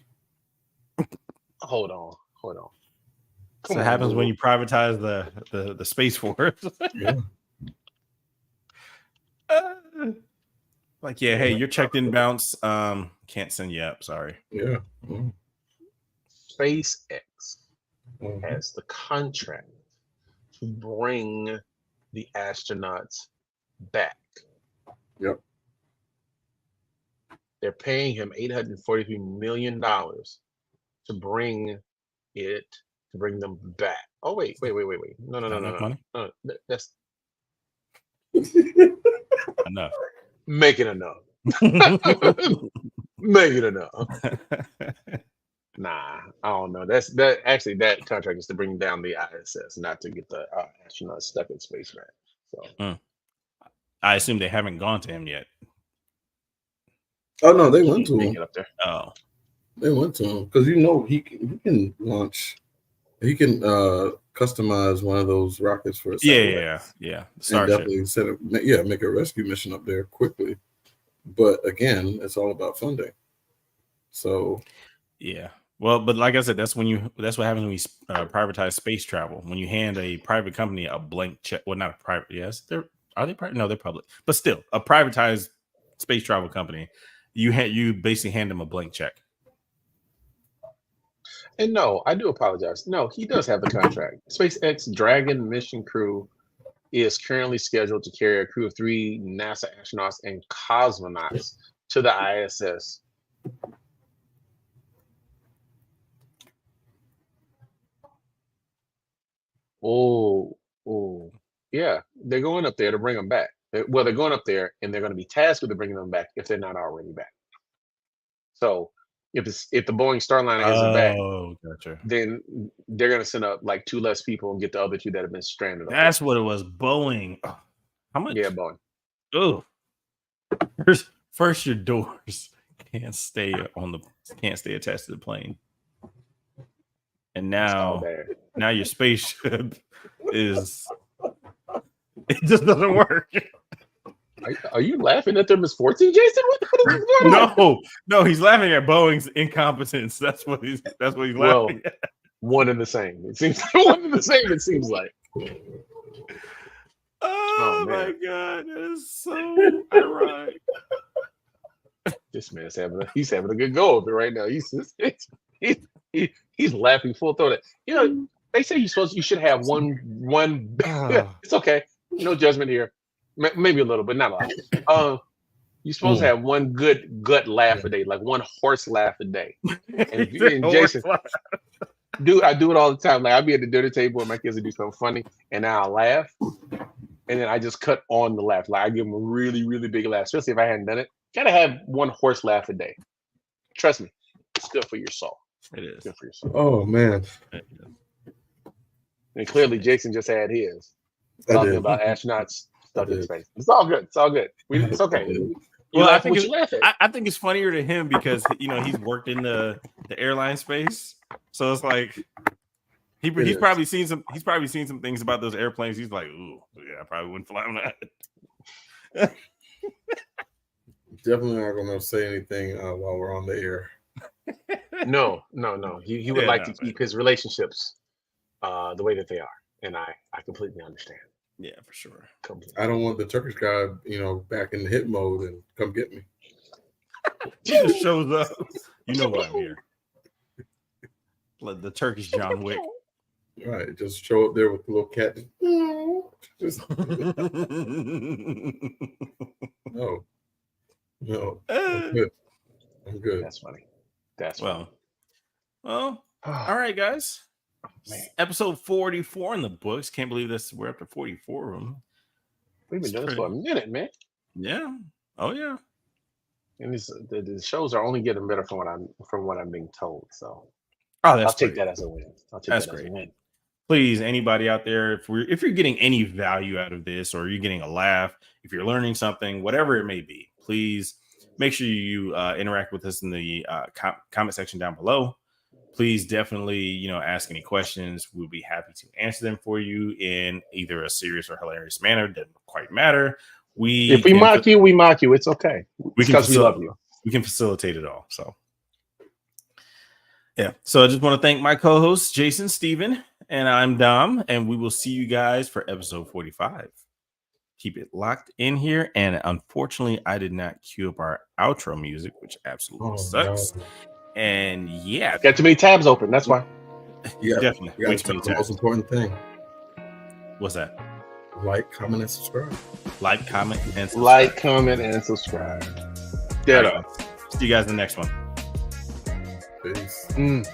Hold on. That's what happens when you privatize the Space Force. Yeah. Like, yeah, hey, you're checked in, bounce. Can't send you up. Sorry. Yeah. SpaceX has the contract to bring the astronauts back. Yep. They're paying him $843 million to bring them back. Oh, wait. No. That's enough. Make it enough. Make it enough. Nah, I don't know. That contract is to bring down the ISS, not to get the astronauts stuck in space, man. So I assume they haven't gone to him yet. Oh no, they went to him. Up there. Oh, they went to him because he can launch. He can customize one of those rockets for a satellite. Yeah. Starship. Make a rescue mission up there quickly. But again, it's all about funding. So yeah. Well, but like I said, that's what happens when you privatize space travel. When you hand a private company a blank check, well, not a private. Yes, are they private? No, they're public. But still, a privatized space travel company, you basically hand them a blank check. And no, I do apologize. No, he does have the contract. SpaceX Dragon mission crew is currently scheduled to carry a crew of 3 NASA astronauts and cosmonauts to the ISS. Oh, yeah. They're going up there to bring them back. They're going up there and they're going to be tasked with bringing them back if they're not already back. So if the Boeing Starliner isn't back, gotcha. Then they're going to send up like 2 less people and get the other 2 that have been stranded. That's what it was. Boeing. Oh, how much? Yeah, Boeing. Oh, first your doors can't stay attached to the plane, and now your spaceship it just doesn't work. Are you laughing at their misfortune, Jason? What is going on? No, he's laughing at Boeing's incompetence. That's what he's laughing at. One and the same. It seems one and the same. It seems like. Oh my God, that is so ironic. This man's having a good go of it right now. He's laughing full throated. You know, they say you should have one. It's okay. No judgment here. Maybe a little, but not a lot. You're supposed to have one good gut laugh a day, like one horse laugh a day. And Jason, dude, I do it all the time. Like I'll be at the dinner table and my kids will do something funny, and then I'll laugh, and then I just cut on the laugh. Like I give them a really, really big laugh, especially if I hadn't done it. Gotta have one horse laugh a day. Trust me, it's good for your soul. It is good for your soul. Oh man! And clearly, Jason just had his talking about astronauts. In space. It's all good. It's okay. Well, I think it's funnier to him because he's worked in the airline space, so it's like he's probably seen some things about those airplanes. He's like, ooh, yeah, I probably wouldn't fly on that. Definitely not gonna say anything while we're on the air. No. He would like to keep his relationships the way that they are, and I completely understand. Yeah, for sure. I don't want the Turkish guy, back in the hit mode and come get me. He just shows up. You know why I'm here. Like the Turkish John Wick. Right, just show up there with the little cat. No. I'm good. That's funny. Funny. Well, all right, guys. Man. Episode 44 in the books. Can't believe this. We're up to 44 of them. We've been doing this for a minute, man. Yeah. Oh yeah. And the shows are only getting better from what I'm being told. So I'll take that as a win. That's great. As a win. Please, anybody out there, if you're getting any value out of this, or you're getting a laugh, if you're learning something, whatever it may be, please make sure you interact with us in the comment section down below. Please definitely, ask any questions. We'll be happy to answer them for you in either a serious or hilarious manner. Doesn't quite matter. If we mock you, we mock you. It's okay. Because we love you. We can facilitate it all. So, yeah. So I just want to thank my co-hosts, Jason, Steven, and I'm Dom. And we will see you guys for episode 45. Keep it locked in here. And unfortunately, I did not cue up our outro music, which absolutely sucks. No. And yeah, got too many tabs open. That's why. Yeah, definitely. The most important thing. What's that? Like, comment, and subscribe. Like, comment, and subscribe. Like, comment, and subscribe. Right. See you guys in the next one. Peace.